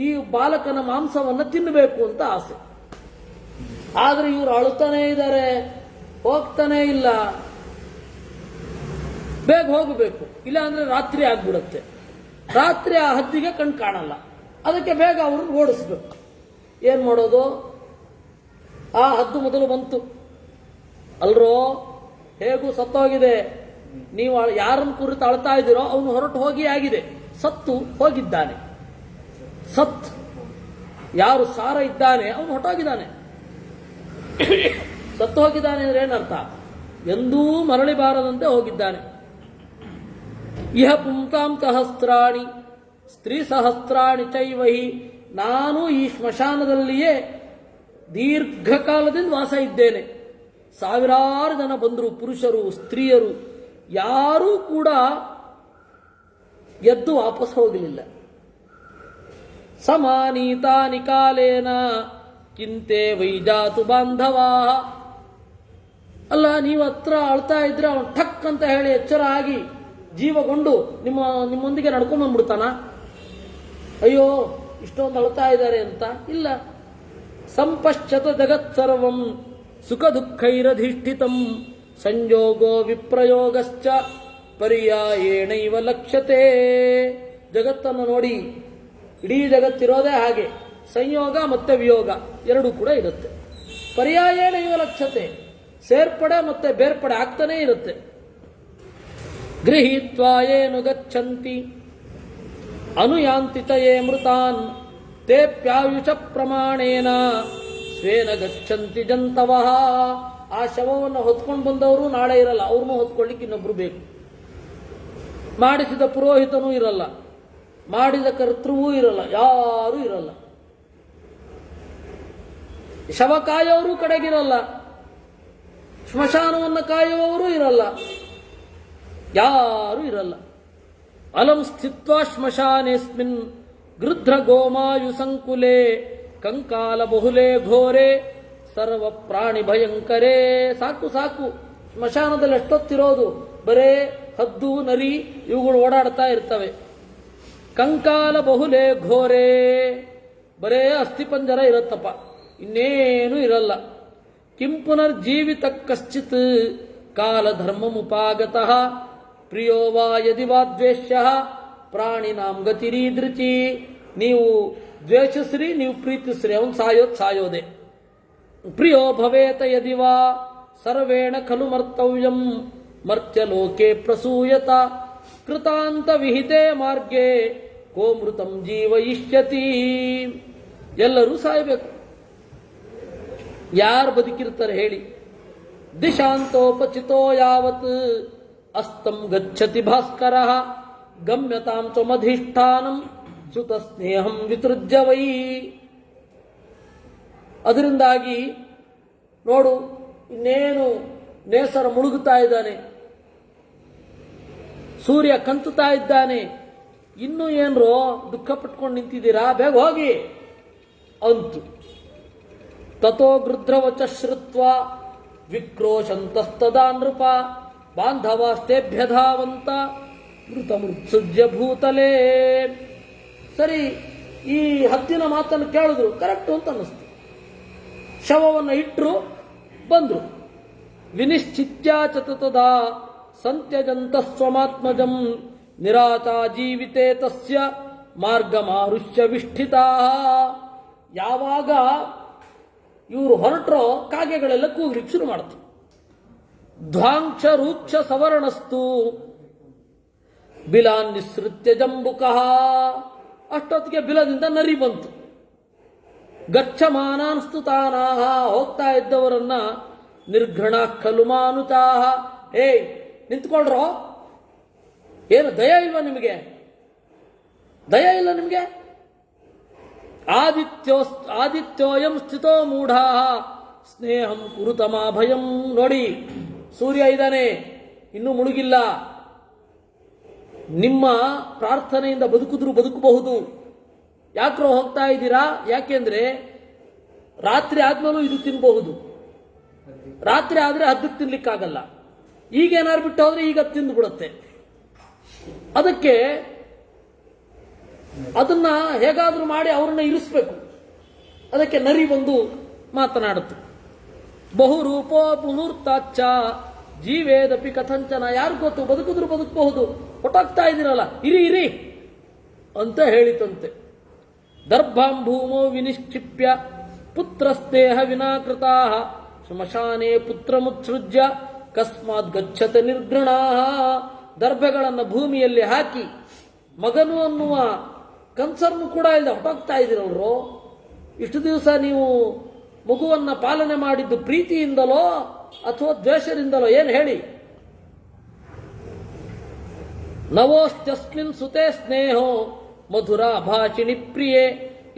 ಈ ಬಾಲಕನ ಮಾಂಸವನ್ನು ತಿನ್ನಬೇಕು ಅಂತ ಆಸೆ. ಆದ್ರೆ ಇವರು ಅಳುತ್ತಾನೇ ಇದ್ದಾರೆ, ಹೋಗ್ತಾನೇ ಇಲ್ಲ. ಬೇಗ ಹೋಗಬೇಕು, ಇಲ್ಲ ಅಂದ್ರೆ ರಾತ್ರಿ ಆಗ್ಬಿಡುತ್ತೆ. ರಾತ್ರಿ ಆ ಹದ್ದಿಗೆ ಕಣ್ ಕಾಣಲ್ಲ, ಅದಕ್ಕೆ ಬೇಗ ಅವ್ರನ್ನ ಓಡಿಸ್ಬೇಕು. ಏನ್ ಮಾಡೋದು? ಆ ಹದ್ದು ಮೊದಲು ಬಂತು. ಅಲ್ರೋ, ಹೇಗೂ ಸತ್ತೋಗಿದೆ, ನೀವು ಯಾರನ್ನು ಕುರಿತು ಅಳ್ತಾ ಇದ್ದೀರೋ ಅವನು ಹೊರಟು ಹೋಗಿ ಆಗಿದೆ, ಸತ್ತು ಹೋಗಿದ್ದಾನೆ. ಸತ್ ಯಾರು ಸಾರ ಇದ್ದಾನೆ ಅವನು ಹೊರಟೋಗಿದ್ದಾನೆ. ಸತ್ತು ಹೋಗಿದ್ದಾನೆ ಅಂದ್ರೆ ಏನರ್ಥ? ಎಂದೂ ಮರಳಿ ಬಾರದಂತೆ ಹೋಗಿದ್ದಾನೆ. ಇಹ ಪುಂಕಾಂ ಸಹಸ್ರಾಣಿ ಸ್ತ್ರೀ ಸಹಸ್ರಾಣಿ ಚೈವಹಿ. ನಾನು ಈ ಸ್ಮಶಾನದಲ್ಲಿಯೇ ದೀರ್ಘಕಾಲದಿಂದ ವಾಸ ಇದ್ದೇನೆ. ಸಾವಿರಾರು ಜನ ಬಂದರು, ಪುರುಷರು ಸ್ತ್ರೀಯರು, ಯಾರೂ ಕೂಡ ಎದ್ದು ವಾಪಸ್ ಹೋಗಲಿಲ್ಲ. ಸಮಾನೀತಾನಿ ಕಾಲೇನ ಕಿಂತೆ ವೈಜಾತು ಬಾಂಧವಾ. ಅಲ್ಲ, ನೀವು ಹತ್ರ ಅಳ್ತಾ ಇದ್ರೆ ಅವನು ಠಕ್ ಅಂತ ಹೇಳಿ ಎಚ್ಚರ ಆಗಿ ಜೀವಗೊಂಡು ನಿಮ್ಮೊಂದಿಗೆ ನಡ್ಕೊಂಡ್ ಬಂದ್ಬಿಡ್ತಾನ? ಅಯ್ಯೋ ಇಷ್ಟೊಂದು ಅಳ್ತಾ ಇದ್ದಾರೆ ಅಂತ ಇಲ್ಲ. ಸಂಪಶ್ಚತ ಜಗತ್ ಸರ್ವಂ ಸುಖ ದುಃಖೈರಧಿಷ್ಠಿತಂ ಸಂಯೋಗೋ ವಿಪ್ರಯೋಗಶ್ಚ ಪರ್ಯಾಯೇಣೈವ ಲಕ್ಷ್ಯತೆ. ಜಗತ್ತನ್ನು ನೋಡಿ, ಇಡೀ ಜಗತ್ತಿರೋದೇ ಹಾಗೆ. ಸಂಯೋಗ ಮತ್ತೆ ವಿಯೋಗ ಎರಡೂ ಕೂಡ ಇರುತ್ತೆ. ಪರ್ಯಾಯೇಣೈವ ಲಕ್ಷ್ಯತೆ, ಸೇರ್ಪಡೆ ಮತ್ತೆ ಬೇರ್ಪಡೆ ಆಗ್ತಾನೇ ಇರುತ್ತೆ. ಗೃಹೀತ್ವಾ ಏನು ಗಚ್ಚಂತಿ ಅನುಯಾಂತಿ ತಯೇ ಮೃತಾನ್ ತೇಪ್ಯಾಯುಷ ಪ್ರಮಾಣೇನ ಸ್ವೇನ ಗಚ್ಚಂತಿ ಜಂತವಃ. ಆ ಶವವನ್ನು ಹೊತ್ಕೊಂಡು ಬಂದವರು ನಾಳೆ ಇರಲ್ಲ, ಅವ್ರನ್ನೂ ಹೊತ್ಕೊಳ್ಳಿಕ್ಕೆ ಇನ್ನೊಬ್ರು ಬೇಕು. ಮಾಡಿಸಿದ ಪುರೋಹಿತನೂ ಇರಲ್ಲ, ಮಾಡಿದ ಕರ್ತೃವೂ ಇರಲ್ಲ, ಯಾರೂ ಇರಲ್ಲ. ಶವ ಕಾಯುವವರು ಕಡೆಗಿರಲ್ಲ, ಸ್ಮಶಾನವನ್ನು ಕಾಯುವವರು ಇರಲ್ಲ, ಯಾರೂ ಇರಲ್ಲ. ಅಲಂ ಸ್ಥಿತ್ವಾ ಶ್ಮಶಾನೇಸ್ಮಿನ್ ಗೃಧ್ರ ಗೋಮಾಯು ಸಂಕುಲೆ ಕಂಕಾಲ ಬಹುಲೇ ಘೋರೆ ಸರ್ವ ಪ್ರಾಣಿ ಭಯಂಕರೇ. ಸಾಕು ಸಾಕು, ಸ್ಮಶಾನದಲ್ಲಿ ಎಷ್ಟೊತ್ತಿರೋದು? ಬರೇ ಹದ್ದು ನರಿ ಇವುಗಳು ಓಡಾಡ್ತಾ ಇರ್ತವೆ. ಕಂಕಾಲ ಬಹುಲೆ ಘೋರೆ, ಬರೇ ಅಸ್ಥಿಪಂಜರ ಇರತ್ತಪ್ಪ, ಇನ್ನೇನು ಇರಲ್ಲ. ಕಿಂ ಪುನರ್ಜೀವಿತ ಕಶ್ಚಿತ್ ಕಾಲ ಧರ್ಮಮುಪಾಗತಃ ಪ್ರಿಯೋ ವಾ ಯದಿ ವಾ ದ್ವೇಷ್ಯ ಪ್ರಾಣಿನಾಂ ಗತಿರೀದೃಚಿ. ನೀವು ದ್ವೇಷಿಸ್ರಿ, ನೀವು ಪ್ರೀತಿಸ್ರಿ, ಅವನು ಸಾಯೋದೇ. ಪ್ರಿಯೋ ಭವೇತ ಯದಿ ವಾ ಸರ್ವೇಣ ಖಲು ಮರ್ತವ್ಯಂ ಮರ್ತ್ಯಲೋಕೆ ಪ್ರಸೂಯತ ಕೃತಾಂತ ವಿಹಿತೆ ಮಾರ್ಗೆ ಕೋ ಮೃತಂ ಜೀವಯಿಷ್ಯತಿ. ಎಲ್ಲರೂ ಸಾಯಬೇಕು. ಯಾರು ಬದುಕಿರ್ತಾರೆ ಹೇಳಿ? ದಿಶಾಂತೋಪಚಿತೋ ಯಾವತ್ ಅಸ್ತಂ ಗಚ್ಚತಿ ಭಾಸ್ಕರ ಗಮ್ಯತಾಂ ತ್ವಮಧಿಷ್ಠಾನಂ ಸುತ ಸ್ನೇಹಂ ವಿತೃಜ್ಯ ವೈ. ಅದರಿಂದಾಗಿ ನೋಡು, ಇನ್ನೇನು ನೇಸರ ಮುಳುಗುತ್ತಾ ಇದ್ದಾನೆ, ಸೂರ್ಯ ಕಂತುತ್ತಾ ಇದ್ದಾನೆ, ಇನ್ನೂ ಏನ್ರೋ ದುಃಖ ಪಟ್ಕೊಂಡು ನಿಂತಿದ್ದೀರಾ, ಬೇಗ ಹೋಗಿ ಅಂತು. ತಥೋ ಗೃಧ್ರವಚ ಶ್ರುತ್ವ ವಿಕ್ರೋಶಂತಸ್ತದಾ ನೃಪ ಬಾಂಧವಾಸ್ತೇಭ್ಯಧಾವಂತ ಮೃತಮೃತ್ಸುಜ್ಯ ಭೂತಲೇ. ಸರಿ, ಈ ಹದ್ದಿನ ಮಾತನ್ನು ಕೇಳಿದ್ರು, ಕರೆಕ್ಟು ಅಂತ ಅನ್ನಿಸ್ತು. ಶವವನ್ನು ಇಟ್ಟರು, ಬಂದ್ರು. ವಿನಿಶ್ಚಿತ್ಯಾಚ ತದಾ ಸಂತ್ಯಜಂತ ಸ್ವಮಾತ್ಮಜಂ ನಿರಾಚಾ ಜೀವಿತೇ ತಸ್ಯ ಮಾರ್ಗಮಾರುಷ್ಯ ವಿಷ್ಠಿತಾ. ಯಾವಾಗ ಇವರು ಹೊರಟ್ರೋ ಕಾಗೆಗಳೆಲ್ಲ ಕೂಗ್ಲಿಕ್ಕೆ ಶುರು ಮಾಡ್ತು. ಧ್ವಾಂಕ್ಷ ರೂಕ್ಷ ಸವರ್ಣಸ್ತು ಬಿಲಾನ್ ನಿಸೃತ್ಯ ಜಂಬುಕಃ. ಅಷ್ಟೊತ್ತಿಗೆ ಬಿಲದಿಂದ ನರಿ ಬಂತು. ಗಚ್ಚಮಾನಾನ್ಸ್ತು ತಾನಾಹ, ಹೋಗ್ತಾ ಇದ್ದವರನ್ನ ನಿರ್ಘೃಣ ಖಲು ಮಾನುತಾಹ. ಏಯ್ ನಿಂತ್ಕೊಳ್ರೋ, ಏನು ದಯ ಇಲ್ವಾ ನಿಮಗೆ? ದಯ ಇಲ್ಲ ನಿಮಗೆ? ಆದಿತ್ಯೋಯಂ ಸ್ಥಿತೋ ಮೂಢಾ ಸ್ನೇಹಂ ಕುರುತಮಾ ಭಯಂ. ನೋಡಿ, ಸೂರ್ಯ ಇದ್ದಾನೆ, ಇನ್ನೂ ಮುಳುಗಿಲ್ಲ. ನಿಮ್ಮ ಪ್ರಾರ್ಥನೆಯಿಂದ ಬದುಕಿದ್ರು ಬದುಕಬಹುದು. ಯಾಕ್ರೋ ಹೋಗ್ತಾ ಇದ್ದೀರಾ? ಯಾಕೆಂದ್ರೆ ರಾತ್ರಿ ಆದ್ಮೇಲೂ ಇದು ತಿನ್ನಬಹುದು. ರಾತ್ರಿ ಆದ್ರೆ ಹದ್ದಕ್ಕೆ ತಿನ್ಲಿಕ್ಕಾಗಲ್ಲ. ಈಗ ಏನಾರು ಬಿಟ್ಟು ಹೋದ್ರೆ ಈಗ ತಿಂದು ಬಿಡುತ್ತೆ. ಅದಕ್ಕೆ ಅದನ್ನ ಹೇಗಾದ್ರೂ ಮಾಡಿ ಅವ್ರನ್ನ ಇರಿಸ್ಬೇಕು. ಅದಕ್ಕೆ ನರಿ ಬಂದು ಮಾತನಾಡುತ್ತೆ. ಬಹುರೂಪೋ ಮುಹೂರ್ತಾಚ್ಚ ಜೀವೇದಪಿ ಕಥಂಚನ. ಯಾರು ಗೊತ್ತು, ಬದುಕಿದ್ರು ಬದುಕಬಹುದು, ಹೊಟ್ಟಾಗ್ತಾ ಇದ್ದೀರಲ್ಲ, ಇರಿ ಇರಿ ಅಂತ ಹೇಳಿತಂತೆ. ದರ್ಭಾಂ ಭೂಮೋ ವಿನಿಶ್ಚಿಪ್ಯ ಪುತ್ರ ಸ್ನೇಹ ವಿನಾಕೃತಾ ಶ್ಮಶಾನೆ ಪುತ್ರ ಮುತ್ಸೃಜ್ಯ ಕಸ್ಮಾತ್ ಗಚ್ಚತ ನಿರ್ಘೃಣಾ. ದರ್ಭೆಗಳನ್ನು ಭೂಮಿಯಲ್ಲಿ ಹಾಕಿ ಮಗನು ಅನ್ನುವ ಕನ್ಸರ್ನು ಕೂಡ ಇಲ್ಲದೆ ಹೊಟ್ಟೋಗ್ತಾ ಇದ್ದೀರಲ್ರೋ. ಇಷ್ಟು ದಿವಸ ನೀವು ಮಗುವನ್ನ ಪಾಲನೆ ಮಾಡಿದ್ದು ಪ್ರೀತಿಯಿಂದಲೋ ಅಥವಾ ದ್ವೇಷದಿಂದಲೋ? ಏನು ಹೇಳಿ? ನವೋಸ್ತ್ಯಸ್ಮಿನ್ ಸುತೆ ಸ್ನೇಹೋ ಮಧುರ ಭಾಷಿಣಿ ಪ್ರಿಯೆ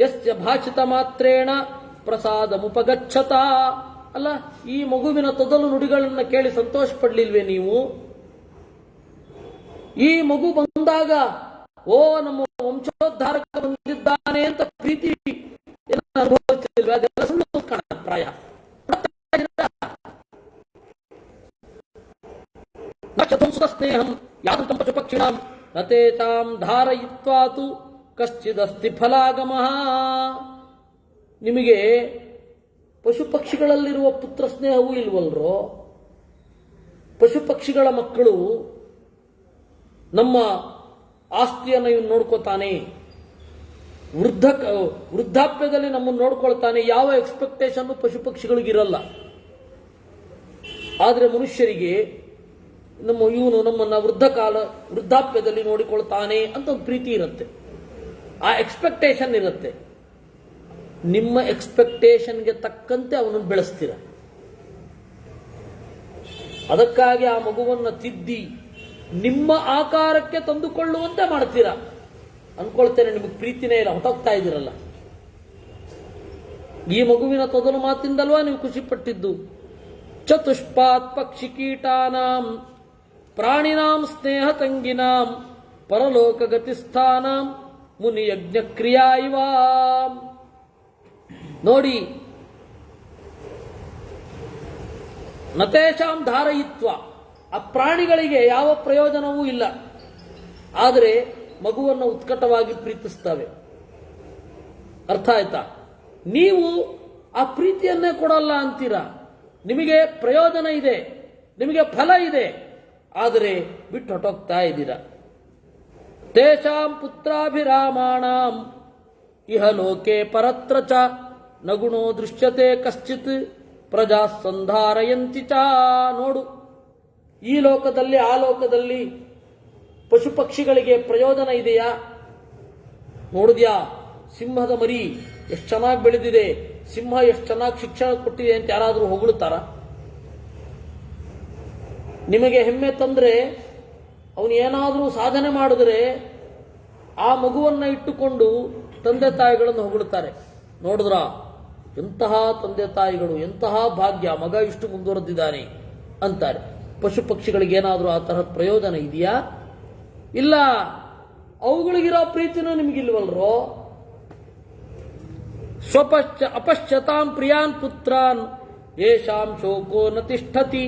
ಯಸ್ಯ ಭಾಷಿತ ಮಾತ್ರೇಣ ಪ್ರಸಾದ ಮುಪಗಚ್ಚತ. ಅಲ್ಲ, ಈ ಮಗುವಿನ ತೊದಲು ನುಡಿಗಳನ್ನು ಕೇಳಿ ಸಂತೋಷ ಪಡ್ಲಿಲ್ವೇ ನೀವು? ಈ ಮಗು ಬಂದಾಗ ಓ ನಮ್ಮ ವಂಶೋದ್ಧಾರಕ ಬಂದಿದ್ದಾನೆ ಅಂತ ಪ್ರೀತಿ ಅನುಭವಿಸ್ತಿಲ್ವೇ? ಅದೆಲ್ಲ ಸುಳ್ಳು ಕಾಣ ಪ್ರಾಯ. ಸ್ನೇಹಂ ಯಾದೃತಂ ಪಶುಪಕ್ಷಿಣಾಂ ನತೇತಾಂ ಧಾರಯಿತ್ವಾತು ಕಶ್ಚಿದಸ್ತಿ ಫಲಾಗಮಃ. ನಿಮಗೆ ಪಶು ಪಕ್ಷಿಗಳಲ್ಲಿರುವ ಪುತ್ರ ಸ್ನೇಹವೂ ಇಲ್ವಲ್ರೋ? ಪಶು ಪಕ್ಷಿಗಳ ಮಕ್ಕಳು ನಮ್ಮ ಆಸ್ತಿಯನ್ನು ಇವನು ನೋಡ್ಕೋತಾನೆ, ವೃದ್ಧಾಪ್ಯದಲ್ಲಿ ನಮ್ಮನ್ನು ನೋಡ್ಕೊಳ್ತಾನೆ. ಯಾವ ಎಕ್ಸ್ಪೆಕ್ಟೇಷನ್ ಪಶು ಪಕ್ಷಿಗಳಿಗಿರಲ್ಲ. ಆದರೆ ಮನುಷ್ಯರಿಗೆ ಇವನು ನಮ್ಮನ್ನ ವೃದ್ಧಾಪ್ಯದಲ್ಲಿ ನೋಡಿಕೊಳ್ತಾನೆ ಅಂತ ಒಂದು ಪ್ರೀತಿ ಇರುತ್ತೆ, ಆ ಎಕ್ಸ್ಪೆಕ್ಟೇಷನ್ ಇರುತ್ತೆ. ನಿಮ್ಮ ಎಕ್ಸ್ಪೆಕ್ಟೇಷನ್ಗೆ ತಕ್ಕಂತೆ ಅವನನ್ನು ಬೆಳೆಸ್ತೀರ. ಅದಕ್ಕಾಗಿ ಆ ಮಗುವನ್ನು ತಿದ್ದಿ ನಿಮ್ಮ ಆಕಾರಕ್ಕೆ ತಂದುಕೊಳ್ಳುವಂತೆ ಮಾಡ್ತೀರಾ. ಅನ್ಕೊಳ್ತೇನೆ ನಿಮಗೆ ಪ್ರೀತಿನೇ ಇಲ್ಲ, ಹೊಟ್ಟೋಗ್ತಾ ಇದ್ದೀರಲ್ಲ. ಈ ಮಗುವಿನ ತೊದಲು ಮಾತಿಂದಲ್ವಾ ನೀವು ಖುಷಿ ಪಟ್ಟಿದ್ದು? ಚತುಷ್ಪಾತ್ ಪಕ್ಷಿ ಕೀಟಾನಾಂ ಪ್ರಾಣಿನಾಂ ಸ್ನೇಹ ತಂಗಿನಾಂ ಪರಲೋಕ ಗತಿಸ್ಥಾನಾಂ ಮುನಿ ಯಜ್ಞ ಕ್ರಿಯಾ ಇವ. ನೋಡಿ, ನತೇಶಾಂ ಧಾರಯಿತ್ವ, ಆ ಪ್ರಾಣಿಗಳಿಗೆ ಯಾವ ಪ್ರಯೋಜನವೂ ಇಲ್ಲ. ಆದರೆ ಮಗುವನ್ನು ಉತ್ಕಟವಾಗಿ ಪ್ರೀತಿಸ್ತವೆ. ಅರ್ಥ ಆಯ್ತಾ? ನೀವು ಆ ಪ್ರೀತಿಯನ್ನೇ ಕೊಡಲ್ಲ ಅಂತೀರಾ. ನಿಮಗೆ ಪ್ರಯೋಜನ ಇದೆ, ನಿಮಗೆ ಫಲ ಇದೆ, ಆದರೆ ಬಿಟ್ಟು ಹೊಟ್ಟೋಗ್ತಾ ಇದ್ದೀರಾ. ತೇಷಾಂ ಪುತ್ರಾಭಿರಾಮಾಣಾಂ ಇಹ ಲೋಕೆ ಪರತ್ರ ಚ ನಗುಣೋ ದೃಶ್ಯತೆ ಕಶ್ಚಿತ್ ಪ್ರಜಾ ಸಂಧಾರಯಂತಿ ಚ. ನೋಡು, ಈ ಲೋಕದಲ್ಲಿ ಆ ಲೋಕದಲ್ಲಿ ಪಶು ಪಕ್ಷಿಗಳಿಗೆ ಪ್ರಯೋಜನ ಇದೆಯಾ? ನೋಡಿದ್ಯಾ ಸಿಂಹದ ಮರಿ ಎಷ್ಟು ಚೆನ್ನಾಗಿ ಬೆಳೆದಿದೆ, ಸಿಂಹ ಎಷ್ಟು ಚೆನ್ನಾಗಿ ಶಿಕ್ಷಣ ಕೊಟ್ಟಿದೆ ಅಂತ ಯಾರಾದರೂ ಹೊಗಳುತ್ತಾರ? ನಿಮಗೆ ಹೆಮ್ಮೆ ತಂದ್ರೆ, ಅವನು ಏನಾದರೂ ಸಾಧನೆ ಮಾಡಿದ್ರೆ ಆ ಮಗುವನ್ನ ಇಟ್ಟುಕೊಂಡು ತಂದೆ ತಾಯಿಗಳನ್ನು ಹೊಗಳುತ್ತಾರೆ. ನೋಡಿದ್ರ ಎಂತಹ ತಂದೆ ತಾಯಿಗಳು, ಎಂತಹ ಭಾಗ್ಯ, ಮಗ ಇಷ್ಟು ಮುಂದುವರೆದಿದ್ದಾನೆ ಅಂತಾರೆ. ಪಶು ಪಕ್ಷಿಗಳಿಗೆ ಏನಾದರೂ ಆ ತರಹದ ಪ್ರಯೋಜನ ಇದೆಯಾ? ಇಲ್ಲ. ಅವುಗಳಿಗಿರೋ ಪ್ರೀತಿನೂ ನಿಮಗಿಲ್ವಲ್ರೋ. ಸ್ವಪಶ್ಚ ಅಪಶ್ಚತಾಂ ಪ್ರಿಯಾನ್ ಪುತ್ರಾನ್ ಯೇಷಾಂ ಶೋಕೋ ನ ತಿಷ್ಠತಿ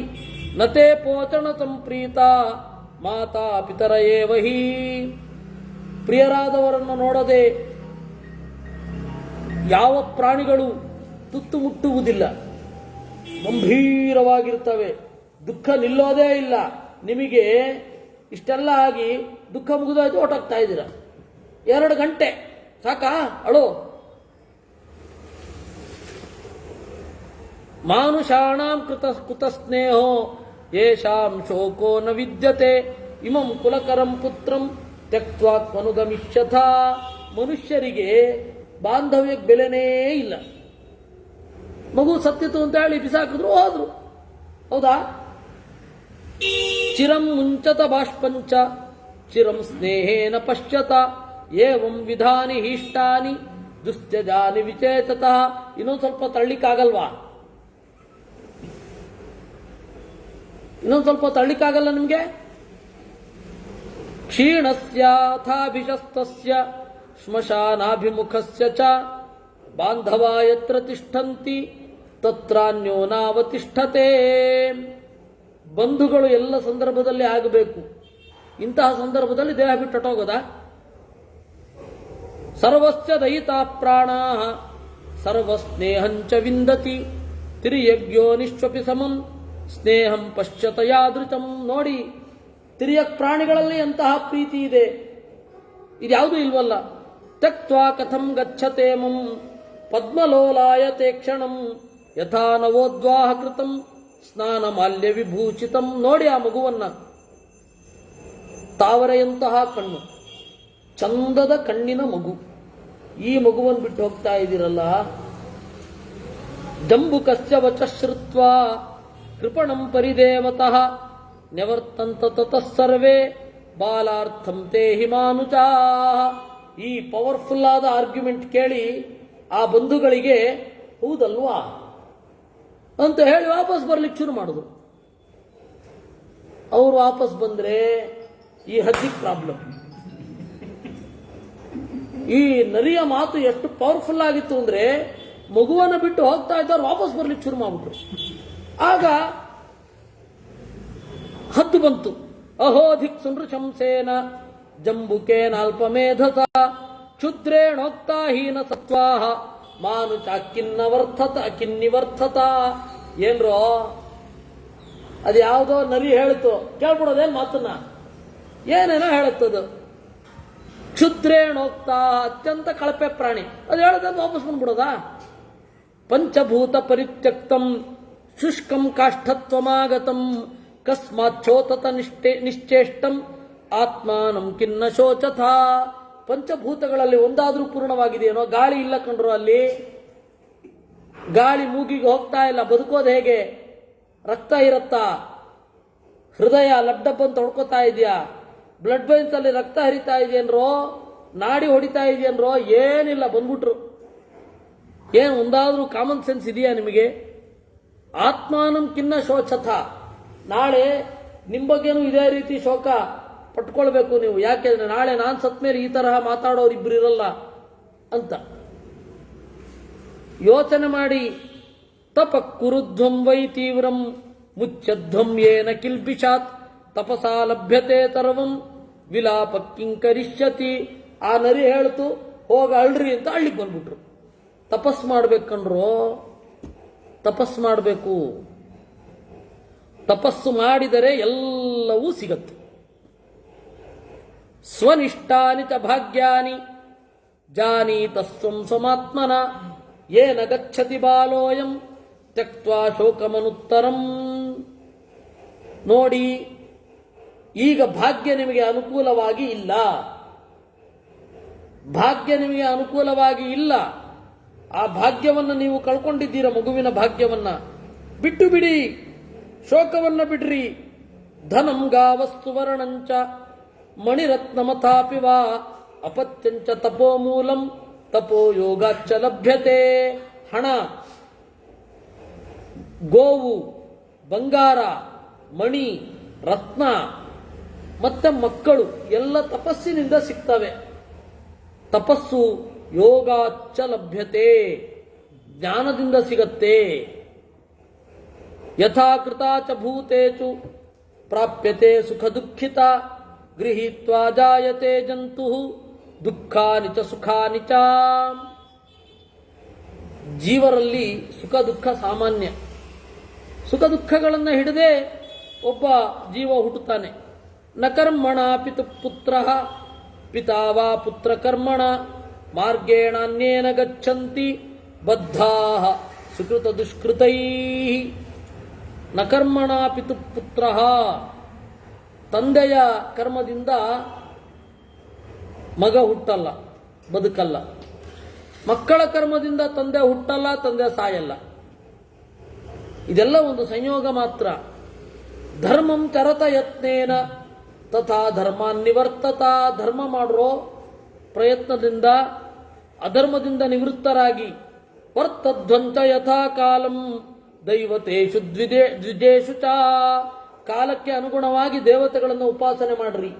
ನತೇ ಪೋಚನ ಸಂಪ್ರೀತ ಮಾತಾ ಪಿತರ ಏವ ಹಿ. ಪ್ರಿಯರಾದವರನ್ನು ನೋಡದೆ ಯಾವ ಪ್ರಾಣಿಗಳು ತುತ್ತು ಮುಟ್ಟುವುದಿಲ್ಲ, ಗಂಭೀರವಾಗಿರ್ತವೆ, ದುಃಖ ನಿಲ್ಲೋದೇ ಇಲ್ಲ. ನಿಮಗೆ ಇಷ್ಟೆಲ್ಲ ಆಗಿ ದುಃಖ ಮುಗಿದೋಯ್ತು, ಹೊರಟೋಗ್ತಾ ಇದ್ದೀರ. 2 ಗಂಟೆ ಸಾಕಾ ಅಳೋ? ಮಾನುಷಾಣಾಂ ಕುತಸ್ನೇಹೋ ಯೇಷಾಂ ಶೋಕೋ ನ ವಿದ್ಯತೆ ಇಮಂ ಕುಲಕರಂ ಪುತ್ರಂ ತ್ಯಕ್ತ್ವಾತ್ಮನುಗಮಿಷ್ಯಥ. ಮನುಷ್ಯರಿಗೆ ಬಾಂಧವ್ಯಕ್ಕೆ ಬೆಲೆನೇ ಇಲ್ಲ. ಮಗು ಸತ್ತಿತು ಅಂತ ಹೇಳಿ ಬಿಸಾಕಿದ್ರು, ಹೋದ್ರು. ಹೌದಾ? ಚಿರಂ ಮುಂಚತ ಬಾಷ್ಪಂಚ ಚಿರಂ ಸ್ನೇಹೇನ ಪಶ್ಯತ ಏವಂ ವಿಧಾನಿ ಹಿಷ್ಟಾನಿ ದುಸ್ತ್ಯಜಾನಿ ವಿಚೇತತಃ. ಇನ್ನೊಂದು ಸ್ವಲ್ಪ ತಳ್ಳಿಕ್ಕಾಗಲ್ವಾ? ಇನ್ನೊಂದು ಸ್ವಲ್ಪ ತಳ್ಳಿಕ್ಕಾಗಲ್ಲ ನಿಮಗೆ? ಕ್ಷೀಣಸ್ಯಾಥಾಭಿಷಸ್ತಸ್ಯ ಶ್ಮಶಾನಾಭಿಮುಖಸ್ಯ ಚ ಬಾಂಧವಾ ಯತ್ರ ತಿಷ್ಠಂತಿ ತತ್ರಾನ್ಯೋ ನಾವತಿಷ್ಠತೆ. ಬಂಧುಗಳು ಎಲ್ಲ ಸಂದರ್ಭದಲ್ಲಿ ಆಗಬೇಕು. ಇಂತಹ ಸಂದರ್ಭದಲ್ಲಿ ದೇಹ ಬಿಟ್ಟೋಗೋದ? ಸರ್ವಸ್ಯ ದಯಿತಾ ಪ್ರಾಣಾ ಸರ್ವಸ್ನೇಹಂಚ ವಿಂದತಿ ತಿರ್ಯಜ್ಞೋ ನಿಶ್ವಪಿ ಸಮಂ ಸ್ನೇಹಂ ಪಶ್ಯತ ಯಾದೃತಂ. ನೋಡಿ, ತಿರ್ಯಕ್ ಪ್ರಾಣಿಗಳಲ್ಲಿ ಎಂತಹ ಪ್ರೀತಿ ಇದೆ, ಇದ್ಯಾವುದೂ ಇಲ್ವಲ್ಲ. ತ್ಯಕ್ತ್ವಾ ಕಥಂ ಗಚ್ಚತೆ ಮಂ ಪದ್ಮಲೋಲಾಯತೆ ಕ್ಷಣಂ ಯಥಾ ನವೋದ್ವಾಹ ಕೃತಂ ಸ್ನಾನ ಮಾಲ್ಯ ವಿಭೂಷಿತಂ. ನೋಡಿ ಆ ಮಗುವನ್ನ, ತಾವರೆಯಂತಹ ಕಣ್ಣು, ಚಂದದ ಕಣ್ಣಿನ ಮಗು. ಈ ಮಗುವನ್ನು ಬಿಟ್ಟು ಹೋಗ್ತಾ ಇದ್ದೀರಲ್ಲ. ಜಂಬುಕಸ್ಯ ವಚ ಶ್ರುತ್ವಾ ಕೃಪಣಂ ಪರಿದೇವತಃ ನ್ಯವರ್ತಂತ ತತಃ ಸರ್ವೇ ಬಾಲಾರ್ಥಂ ತೇ ಹಿಮಾನುಜಾ. ಈ ಪವರ್ಫುಲ್ ಆದ ಆರ್ಗ್ಯುಮೆಂಟ್ ಕೇಳಿ ಆ ಬಂಧುಗಳಿಗೆ ಹೌದಲ್ವಾ ಅಂತ ಹೇಳಿ ವಾಪಸ್ ಬರ್ಲಿಕ್ಕೆ ಶುರು ಮಾಡಿದ್ರು. ಅವರು ವಾಪಸ್ ಬಂದ್ರೆ ಈ ಹದ್ದಿಗೆ ಪ್ರಾಬ್ಲಮ್. ಈ ನರಿಯ ಮಾತು ಎಷ್ಟು ಪವರ್ಫುಲ್ ಆಗಿತ್ತು ಅಂದ್ರೆ, ಮಗುವನ್ನು ಬಿಟ್ಟು ಹೋಗ್ತಾ ಇದ್ದವ್ರು ವಾಪಸ್ ಬರ್ಲಿಕ್ಕೆ ಶುರು ಮಾಡ್ಬಿಟ್ರು. ಆಗ ಹದ್ದು ಬಂತು. ಅಹೋಧಿಕ್ ಸುನೃಶಂಸೇನ ಜಂಬುಕೇನ ಅಲ್ಪಮೇಧಸ ಕ್ಷುದ್ರೇಣೋಕ್ತಾ ಹೀನ ಸತ್ವಾಹ ಮಾನುಚಾಕಿನ್ನಿವರ್ಥತ. ಏನ್ರೋ ಅದು ಯಾವುದೋ ನರಿ ಹೇಳಿತು, ಕೇಳ್ಬಿಡೋದೇನು ಮಾತನ್ನ? ಏನೇನೋ ಹೇಳುತ್ತದು. ಕ್ಷುದ್ರೇಣೋಕ್ತಾ, ಅತ್ಯಂತ ಕಳಪೆ ಪ್ರಾಣಿ, ಅದು ಹೇಳೋದನ್ನು ವಾಪಸ್ ಬಂದ್ಬಿಡೋದಾ? ಪಂಚಭೂತ ಪರಿತ್ಯಕ್ತಂ ಶುಷ್ಕಂ ಕಾಷ್ಠತ್ವಮಾಗತಂ ಕಸ್ಮಾಚ್ಛೋತತ ನಿಶ್ಚೇಷ್ಟಂ ಆತ್ಮಾನಂ ಖಿನ್ನ ಶೋಚಥ. ಪಂಚಭೂತಗಳಲ್ಲಿ ಒಂದಾದ್ರೂ ಪೂರ್ಣವಾಗಿದೆಯೇನೋ? ಗಾಳಿ ಇಲ್ಲ ಕಂಡ್ರು ಅಲ್ಲಿ. ಗಾಳಿ ಮೂಗಿಗೆ ಹೋಗ್ತಾ ಇಲ್ಲ, ಬದುಕೋದು ಹೇಗೆ? ರಕ್ತ ಇರತ್ತಾ? ಹೃದಯ ಲಡ್ಡಬ್ಬ ಅಂತ ಹೊಡ್ಕೋತಾ ಇದೆಯಾ? ಬ್ಲಡ್ ವೈನ್ಸ್ ಅಲ್ಲಿ ರಕ್ತ ಹರಿತಾ ಇದೆಯನ್ರೋ? ನಾಡಿ ಹೊಡಿತಾ ಇದೆಯನ್ರೋ? ಏನಿಲ್ಲ, ಬಂದ್ಬಿಟ್ರು. ಏನು ಒಂದಾದ್ರೂ ಕಾಮನ್ ಸೆನ್ಸ್ ಇದೆಯಾ ನಿಮಗೆ? ಆತ್ಮಾನಂ ಖಿನ್ನ ಶೋಚಥ. ನಾಳೆ ನಿಮ್ಮ ಬಗ್ಗೆನೂ ಇದೇ ರೀತಿ ಶೋಕ ಪಟ್ಕೊಳ್ಬೇಕು ನೀವು. ಯಾಕೆಂದ್ರೆ ನಾಳೆ ನಾನು ಸತ್ ಮೇಲೆ ಈ ತರಹ ಮಾತಾಡೋರು ಇಬ್ರು ಇರಲ್ಲ ಅಂತ ಯೋಚನೆ ಮಾಡಿ. ತಪ ಕುರುಧ್ವಂ ವೈ ತೀವ್ರಂ ಮುಚ್ಚಧ್ವಂ ಏನ ಕಿಲ್ಬಿಷಾತ್ ತಪಸಾ ಲಭ್ಯತೆ ತರ್ವಂ ವಿಲಾಪ ಕಿಂಕರಿಷ್ಯತಿ. ಆ ನರಿ ಹೇಳ್ತು ಹೋಗ ಅಳ್ರಿ ಅಂತ ಅಳ್ಳಿಗೆ ಬಂದ್ಬಿಟ್ರು. ತಪಸ್ ಮಾಡ್ಬೇಕಂಡ್ರೋ, ತಪಸ್ ಮಾಡಬೇಕು. ತಪಸ್ಸು ಮಾಡಿದರೆ ಎಲ್ಲವೂ ಸಿಗತ್ತೆ. ಸ್ವನಿಷ್ಠಾನಿ ಚ ಭಾಗ್ಯಾನಿ ಜಾನೀತಸ್ವಂ ಸ್ವಮಾತ್ಮನ ಯೇನ ಗಚ್ಚತಿ ಬಾಲೋಯಂ ತ್ಯಕ್ತ್ವಾ ಶೋಕಮನುತ್ತರಂ. ನೋಡಿ, ಈಗ ಭಾಗ್ಯ ನಿಮಗೆ ಅನುಕೂಲವಾಗಿ ಇಲ್ಲ. ಭಾಗ್ಯ ನಿಮಗೆ ಅನುಕೂಲವಾಗಿ ಇಲ್ಲ. ಆ ಭಾಗ್ಯವನ್ನು ನೀವು ಕಳ್ಕೊಂಡಿದ್ದೀರ, ಮಗುವಿನ ಭಾಗ್ಯವನ್ನ. ಬಿಟ್ಟು ಬಿಡಿ, ಶೋಕವನ್ನ ಬಿಡ್ರಿ. ಧನಂ ಗಾವಸ್ತು ವರ್ಣಂಚ ಮಣಿರತ್ನಮಥಾಪಿ ವಾ ಅಪತ್ಯಂಚ ತಪೋ ಮೂಲಂ ತಪೋ ಯೋಗಾಚ್ಚ ಲಭ್ಯತೆ. ಹಣ, ಗೋವು, ಬಂಗಾರ, ಮಣಿ, ರತ್ನ ಮತ್ತೆ ಮಕ್ಕಳು ಎಲ್ಲ ತಪಸ್ಸಿನಿಂದ ಸಿಗ್ತವೆ. ತಪಸ್ಸು ಯೋಗಾಚ್ಚ ಲಭ್ಯತೆ, ಜ್ಞಾನದಿಂದ ಸಿಗತ್ತೆ. ಯಥಾಕೃತ ಚ ಭೂತೇಚು ಪ್ರಾಪ್ಯತೆ ಸುಖ ದುಃಖಿತ ಗೃಹೀತ್ವಾ ಜಾಯತೆ ಜಂತು ದುಃಖಾನಿ ಚ ಸುಖಾನಿ ಚ. ಜೀವರಲ್ಲಿ ಸುಖ ದುಃಖ ಸಾಮಾನ್ಯ. ಸುಖ ದುಃಖಗಳನ್ನು ಹಿಡದೆ ಒಬ್ಬ ಜೀವ ಹುಟ್ಟುತ್ತಾನೆ. ನ ಕರ್ಮಣ ಪಿತು ಪುತ್ರ ಪಿತಾ ವಾ ಪುತ್ರ ಕರ್ಮಣ ಮಾರ್ಗೇಣ ಅನ್ಯೇನ ಗಚ್ಚಂತಿ ಬದ್ಧಾಃ ಸುಕೃತ ದುಷ್ಕೃತೈಃ. ನ ಕರ್ಮಣ ಪಿತು ಪುತ್ರ, ತಂದೆಯ ಕರ್ಮದಿಂದ ಮಗ ಹುಟ್ಟಲ್ಲ, ಬದುಕಲ್ಲ. ಮಕ್ಕಳ ಕರ್ಮದಿಂದ ತಂದೆ ಹುಟ್ಟಲ್ಲ, ತಂದೆ ಸಾಯಲ್ಲ. ಇದೆಲ್ಲ ಒಂದು ಸಂಯೋಗ ಮಾತ್ರ. ಧರ್ಮಂ ಚರತ ಯತ್ನೇನ ತಥಾ ಧರ್ಮಾನ್ ನಿವರ್ತತ. ಧರ್ಮ ಮಾಡ್ರೋ ಪ್ರಯತ್ನದಿಂದ, ಅಧರ್ಮದಿಂದ ನಿವೃತ್ತರಾಗಿ. ವರ್ತಧ್ವಂಚ ಯಥಾ ಕಾಲಂ ದೈವತೇಷು ದ್ವಿಜೇಷು ಚ. ಕಾಲಕ್ಕೆ ಅನುಗುಣವಾಗಿ ದೇವತೆಗಳನ್ನು ಉಪಾಸನೆ ಮಾಡ್ರಿ,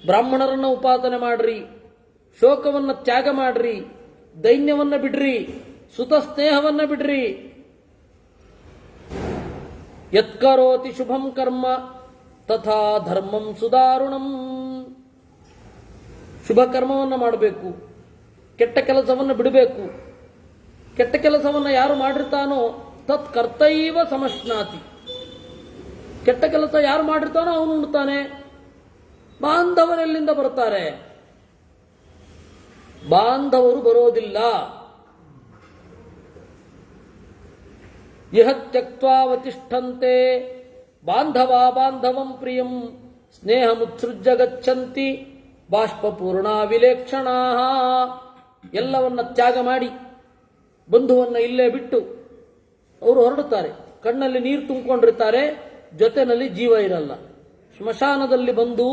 ಬ್ರಾಹ್ಮಣರನ್ನು ಉಪಾಸನೆ ಮಾಡ್ರಿ, ಶೋಕವನ್ನು ತ್ಯಾಗ ಮಾಡ್ರಿ, ದೈನ್ಯವನ್ನು ಬಿಡ್ರಿ, ಸುತ ಸ್ನೇಹವನ್ನು ಬಿಡ್ರಿ. ಯತ್ಕರೋತಿ ಶುಭಂ ಕರ್ಮ ತಥಾ ಧರ್ಮಂ ಸುದಾರುಣಂ. ಶುಭ ಕರ್ಮವನ್ನು ಮಾಡಬೇಕು, ಕೆಟ್ಟ ಕೆಲಸವನ್ನು ಬಿಡಬೇಕು. ಕೆಟ್ಟ ಕೆಲಸವನ್ನು ಯಾರು ಮಾಡಿರ್ತಾನೋ ತತ್ ಕರ್ತೈವ ಸಮಶ್ನಾತಿ. ಕೆಟ್ಟ ಕೆಲಸ ಯಾರು ಮಾಡಿರ್ತಾನೋ ಅವನು ಉಣ್ತಾನೆ. ಬಾಂಧವರೆಲ್ಲಿಂದ ಬರ್ತಾರೆ? ಬಾಂಧವರು ಬರೋದಿಲ್ಲ. ಇಹ ತ್ಯಕ್ತ್ವಾ ಅವತಿಷ್ಠಂತೆ ಬಾಂಧವಾ ಬಾಂಧವಂ ಪ್ರಿಯಂ ಸ್ನೇಹಮುತ್ಸೃಜ್ಯ ಗಚ್ಚಂತಿ ಬಾಷ್ಪಪೂರ್ಣ ವಿಲೇಕ್ಷಣಾ. ಎಲ್ಲವನ್ನ ತ್ಯಾಗ ಮಾಡಿ ಬಂಧುವನ್ನ ಇಲ್ಲೇ ಬಿಟ್ಟು ಅವರು ಹೊರಡುತ್ತಾರೆ. ಕಣ್ಣಲ್ಲಿ ನೀರು ತುಂಬಿಕೊಂಡಿರ್ತಾರೆ, ಜೊತೆಯಲ್ಲಿ ಜೀವ ಇರಲ್ಲ. ಸ್ಮಶಾನದಲ್ಲಿ ಬಂದು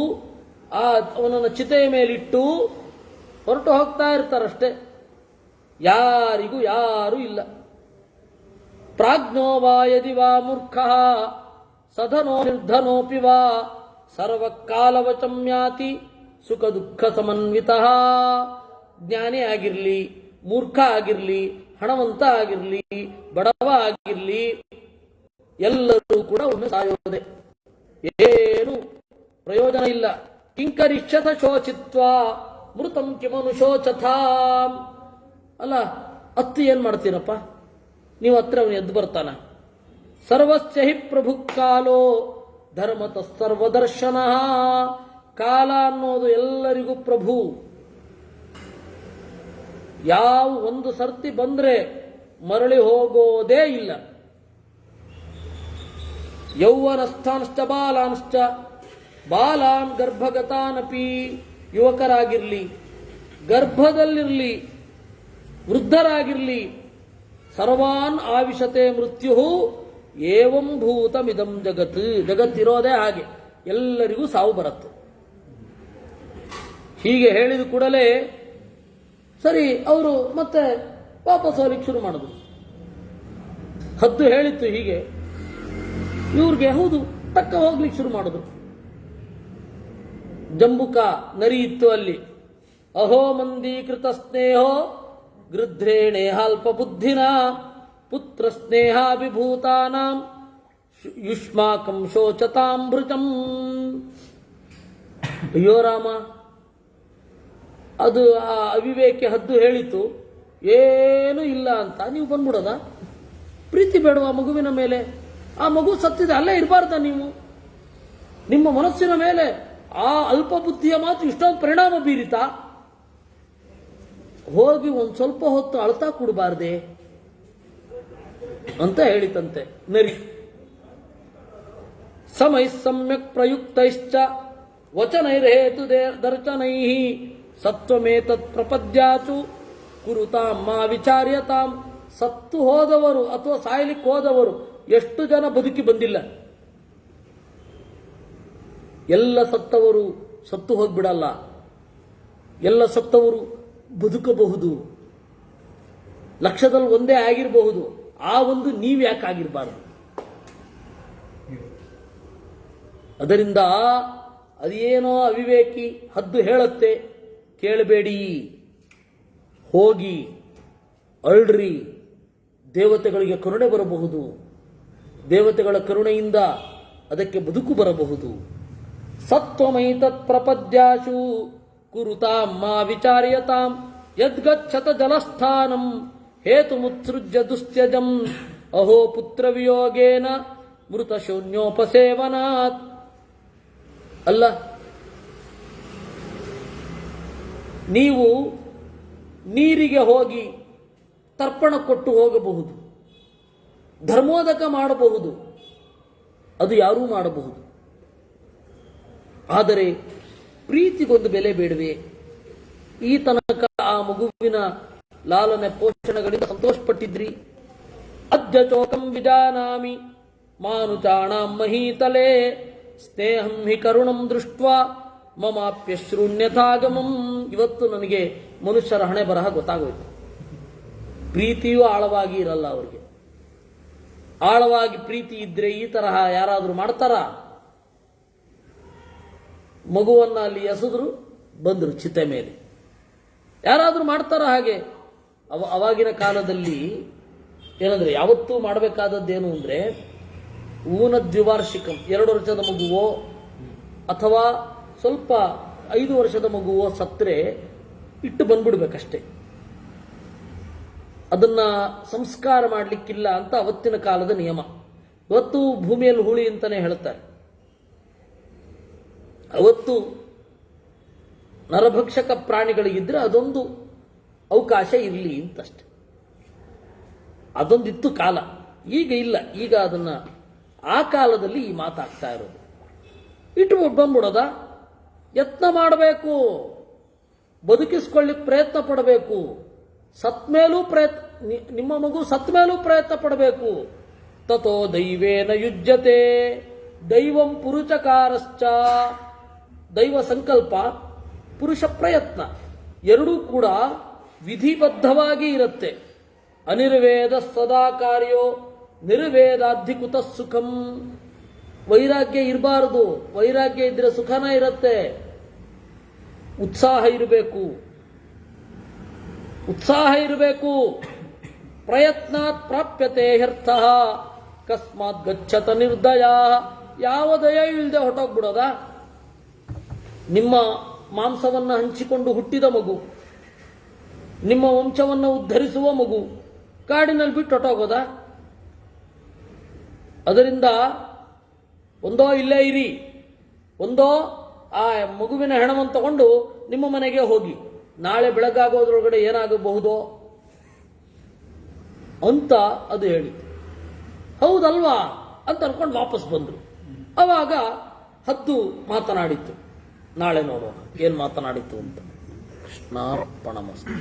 ಅವನನ್ನು ಚಿತೆಯ ಮೇಲಿಟ್ಟು ಹೊರಟು ಹೋಗ್ತಾ ಇರ್ತಾರಷ್ಟೇ. ಯಾರಿಗೂ ಯಾರೂ ಇಲ್ಲ. ಪ್ರಾಜ್ಞೋ ವಾ ಯದಿ ವಾ ಮೂರ್ಖಃ ಸಧನೋ ನಿರ್ಧನೋಪಿ ವಾ ಸರ್ವಕಾಲವಚಂ ಯಾತಿ ಸುಖ ದುಃಖ ಸಮನ್ವಿತಃ. ಜ್ಞಾನಿ ಆಗಿರಲಿ, ಮೂರ್ಖ ಆಗಿರಲಿ, ಹಣವಂತ ಆಗಿರಲಿ, ಬಡವ ಆಗಿರಲಿ, ಎಲ್ಲರೂ ಕೂಡ ಒಮ್ಮೆ ಸಾಯೋದೆ. ಏನು ಪ್ರಯೋಜನ ಇಲ್ಲ. ಕಿಂಕರಿಷ್ಯಥ ಶೋಚಿತ್ವ ಮೃತಂ ಕಿಮನುಶೋಚಥಾಂ. ಅಲ್ಲ, ಅತ್ತು ಏನ್ ಮಾಡ್ತೀರಪ್ಪ ನೀವು? ಹತ್ರ ಅವನು ಎದ್ದು ಬರ್ತಾನ. ಸರ್ವಸ್ಯ ಹಿ ಪ್ರಭು ಕಾಲೋ ಧರ್ಮತ ಸರ್ವದರ್ಶನ. ಕಾಲ ಅನ್ನೋದು ಎಲ್ಲರಿಗೂ ಪ್ರಭು. ಯಾವ ಒಂದು ಸರ್ತಿ ಬಂದ್ರೆ ಮರಳಿ ಹೋಗೋದೇ ಇಲ್ಲ. ಯೌವನಸ್ಥಾಂಶ್ಚ ಬಾಲಾಂಶ್ಚ ಬಾಲಾನ್ ಗರ್ಭಗತಾನಪಿ. ಯುವಕರಾಗಿರ್ಲಿ, ಗರ್ಭದಲ್ಲಿರಲಿ, ವೃದ್ಧರಾಗಿರ್ಲಿ, ಸರ್ವಾನ್ ಆವಿಶತೆ ಮೃತ್ಯು ಏವಂ ಭೂತಮಿದಂ ಜಗತ್. ಜಗತ್ತಿರೋದೇ ಹಾಗೆ, ಎಲ್ಲರಿಗೂ ಸಾವು ಬರುತ್ತೆ. ಹೀಗೆ ಹೇಳಿದ ಕೂಡಲೇ ಸರಿ ಅವರು ಮತ್ತೆ ವಾಪಸ್ ಹೋಗ್ಲಿಕ್ಕೆ ಶುರು ಮಾಡಿದ್ರು. ಹದ್ದು ಹೇಳಿತ್ತು ಹೀಗೆ, ಇವ್ರಿಗೆ ಹೌದು ತಕ್ಕ ಹೋಗ್ಲಿಕ್ಕೆ ಶುರು ಮಾಡಿದ್ರು. ಜಂಬುಕ ನರಿ ಇತ್ತು ಅಲ್ಲಿ. ಅಹೋ ಮಂದೀಕೃತ ಸ್ನೇಹೋ ಗೃಧ್ರೇಣೇಹಾಲ್ಪ ಬುದ್ಧಿನ ಪುತ್ರ ಸ್ನೇಹಾಭಿಭೂತಾನಾಂ ಯುಷ್ಮಾಕಂ ಶೋಚತಾಮೃತಂ. ಅಯ್ಯೋ ರಾಮ, ಅದು ಆ ಅವಿವೇಕಿ ಹದ್ದು ಹೇಳಿತು ಏನೂ ಇಲ್ಲ ಅಂತ ನೀವು ಬಂದ್ಬಿಡೋದ? ಪ್ರೀತಿ ಬೇಡವಾ ಮಗುವಿನ ಮೇಲೆ? ಆ ಮಗು ಸತ್ತಿದೆ, ಅಲ್ಲೇ ಇರಬಾರ್ದ ನೀವು? ನಿಮ್ಮ ಮನಸ್ಸಿನ ಮೇಲೆ ಆ ಅಲ್ಪ ಬುದ್ಧಿಯ ಮಾತು ಇಷ್ಟೊಂದು ಪರಿಣಾಮ ಬೀರಿತಾ? ಹೋಗಿ ಒಂದು ಸ್ವಲ್ಪ ಹೊತ್ತು ಅಳ್ತಾ ಕೊಡಬಾರ್ದೆ ಅಂತ ಹೇಳಿತಂತೆ ನರಿ. ಸಮಯ ಸಮ್ಯಕ್ ಪ್ರಯುಕ್ತೈಶ್ಚ ವಚನೈರ್ಹೇತು ದರ್ಶನೈ ಸತ್ವಮೇತತ್ ಪ್ರಪದ್ಯಾಚು ಕುರುತಾಂ ಮಾ ವಿಚಾರ್ಯತಾಂ. ಸತ್ತು ಹೋದವರು ಅಥವಾ ಸಾಯಲಿಕ್ಕೆ ಹೋದವರು ಎಷ್ಟು ಜನ ಬದುಕಿ ಬಂದಿಲ್ಲ? ಎಲ್ಲ ಸತ್ತವರು ಸತ್ತು ಹೋಗ್ಬಿಡಲ್ಲ, ಎಲ್ಲ ಸತ್ತವರು ಬದುಕಬಹುದು. ಲಕ್ಷದಲ್ಲಿ ಒಂದೇ ಆಗಿರಬಹುದು, ಆ ಒಂದು ನೀವ್ಯಾಕೆ ಆಗಿರಬಾರ್ದು? ಅದರಿಂದ ಅದೇನೋ ಅವಿವೇಕಿ ಹದ್ದು ಹೇಳುತ್ತೆ, ಕೇಳಬೇಡಿ, ಹೋಗಿ ಅಳ್ರಿ, ದೇವತೆಗಳಿಗೆ ಕರುಣೆ ಬರಬಹುದು, ದೇವತೆಗಳ ಕರುಣೆಯಿಂದ ಅದಕ್ಕೆ ಬದುಕು ಬರಬಹುದು. ಸತ್ವಮೈತತ್ ಪ್ರಪದ್ಯಾಶು ಕುರುತಾಂ ಮಾ ವಿಚಾರ್ಯತಾಂ ಯದ್ಗಚ್ಚತ ಜಲಸ್ಥಾನಂ ಹೇತು ಮುತ್ಸೃಜ್ಯ ದುಸ್ತ್ಯಜಂ ಅಹೋ ಪುತ್ರ ವಿಯೋಗೇನ ಮೃತ ಶೂನ್ಯೋಪಸೇವನಾತ್. ಅಲ್ಲ, ನೀವು ನೀರಿಗೆ ಹೋಗಿ ತರ್ಪಣ ಕೊಟ್ಟು ಹೋಗಬಹುದು, ಧರ್ಮೋದಕ ಮಾಡಬಹುದು, ಅದು ಯಾರೂ ಮಾಡಬಹುದು. ಆದರೆ ಪ್ರೀತಿಗೊಂದು ಬೆಲೆ ಬೇಡವೆ? ಈ ತನಕ ಆ ಮಗುವಿನ ಲಾಲನೆ ಪೋಷಣೆಗಳಿಂದ ಸಂತೋಷಪಟ್ಟಿದ್ರಿ. ಅದ್ಯ ಚೋಕಂ ವಿಜಾನಾಮಿ ಮಾನುಚಾಣಾಂ ಮಹೀತಲೆ ಸ್ನೇಹಂ ಹಿ ಕರುಣಂ ದೃಷ್ಟ್ವಾ ಮಮಾಪ್ಯಶ್ರೂನ್ಯಥಾಗಮಂ. ಇವತ್ತು ನನಗೆ ಮನುಷ್ಯರ ಹಣೆ ಬರಹ ಗೊತ್ತಾಗೋಯ್ತು. ಪ್ರೀತಿಯೂ ಆಳವಾಗಿ ಇರಲ್ಲ ಅವರಿಗೆ. ಆಳವಾಗಿ ಪ್ರೀತಿ ಇದ್ರೆ ಈ ತರಹ ಯಾರಾದರೂ ಮಾಡ್ತಾರಾ? ಮಗುವನ್ನ ಅಲ್ಲಿ ಎಸೆದ್ರು, ಬಂದರು ಚಿತೆ ಮೇಲೆ. ಯಾರಾದರೂ ಮಾಡ್ತಾರ ಹಾಗೆ? ಅವಾಗಿನ ಕಾಲದಲ್ಲಿ ಏನಂದ್ರೆ ಯಾವತ್ತೂ ಮಾಡಬೇಕಾದದ್ದೇನು ಅಂದ್ರೆ, ಊನ ದ್ವಿವಾರ್ಷಿಕಂ, 2 ವರ್ಷದ ಮಗುವೋ ಅಥವಾ ಸ್ವಲ್ಪ 5 ವರ್ಷದ ಮಗುವೋ ಸತ್ತರೆ ಇಟ್ಟು ಬಂದ್ಬಿಡ್ಬೇಕಷ್ಟೇ. ಅದನ್ನ ಸಂಸ್ಕಾರ ಮಾಡಲಿಕ್ಕಿಲ್ಲ ಅಂತ ಅವತ್ತಿನ ಕಾಲದ ನಿಯಮ. ಇವತ್ತು ಭೂಮಿಯಲ್ಲಿ ಹುಳಿ ಅಂತಾನೆ ಹೇಳ್ತಾರೆ. ಅವತ್ತು ನರಭಕ್ಷಕ ಪ್ರಾಣಿಗಳಿಗಿದ್ರೆ ಅದೊಂದು ಅವಕಾಶ ಇರಲಿ ಅಂತಷ್ಟೆ. ಅದೊಂದಿತ್ತು ಕಾಲ, ಈಗ ಇಲ್ಲ. ಈಗ ಅದನ್ನ ಆ ಕಾಲದಲ್ಲಿ ಈ ಮಾತಾಗ್ತಾ ಇರೋದು. ಇಟ್ಟು ಬಂದ್ಬಿಡೋದ? ಯತ್ನ ಮಾಡಬೇಕು, ಬದುಕಿಸ್ಕೊಳ್ಳಿಕ್ಕೆ ಪ್ರಯತ್ನ ಪಡಬೇಕು. ಸತ್ಮೇಲೂ ನಿಮ್ಮ ಮಗು ಸತ್ಮೇಲೂ ಪ್ರಯತ್ನ ಪಡಬೇಕು. ತಥೋ ದೈವೇನ ಯುಜ್ಯತೆ ದೈವಂ ಪುರುಷಕಾರಶ್ಚ. ದೈವ ಸಂಕಲ್ಪ, ಪುರುಷ ಪ್ರಯತ್ನ ಎರಡೂ ಕೂಡ ವಿಧಿಬದ್ಧವಾಗಿ ಇರುತ್ತೆ. ಅನಿರ್ವೇದ ಸದಾ ಕಾರ್ಯೋ ನಿರ್ವೇದಾಧಿಕುತ ಸುಖಂ. ವೈರಾಗ್ಯ ಇರಬಾರದು. ವೈರಾಗ್ಯ ಇದ್ರೆ ಸುಖನ ಇರುತ್ತೆ. ಉತ್ಸಾಹ ಇರಬೇಕು, ಉತ್ಸಾಹ ಇರಬೇಕು. ಪ್ರಯತ್ನಾತ್ ಪ್ರಾಪ್ಯತೆ ಹ್ಯರ್ಥ ಕಸ್ಮಾತ್ ಗಚ್ಚತ ನಿರ್ದಯ. ಯಾವ ದಯ ಇಲ್ಲದೆ ಹೊಟ್ಟೋಗ್ಬಿಡೋದ? ನಿಮ್ಮ ಮಾಂಸವನ್ನು ಹಂಚಿಕೊಂಡು ಹುಟ್ಟಿದ ಮಗು, ನಿಮ್ಮ ವಂಶವನ್ನು ಉದ್ಧರಿಸುವ ಮಗು ಕಾಡಿನಲ್ಲಿ ಬಿಟ್ಟು ಹೊಟ್ಟೋಗೋದ? ಅದರಿಂದ ಒಂದೋ ಇಲ್ಲೇ ಇರಿ, ಒಂದೋ ಆ ಮಗುವಿನ ಹೆಣವನ್ನು ತಗೊಂಡು ನಿಮ್ಮ ಮನೆಗೆ ಹೋಗಿ, ನಾಳೆ ಬೆಳಗಾಗೋದ್ರೊಳಗಡೆ ಏನಾಗಬಹುದೋ ಅಂತ ಅದು ಹೇಳಿತು. ಹೌದಲ್ವಾ ಅಂತ ಅನ್ಕೊಂಡು ವಾಪಸ್ ಬಂದರು. ಅವಾಗ ಹದ್ದು ಮಾತನಾಡಿತ್ತು. ನಾಳೆ ನೋಡೋಣ ಏನು ಮಾತನಾಡಿತ್ತು ಅಂತ. ಕೃಷ್ಣಾರ್ಪಣಮಸ್ತು.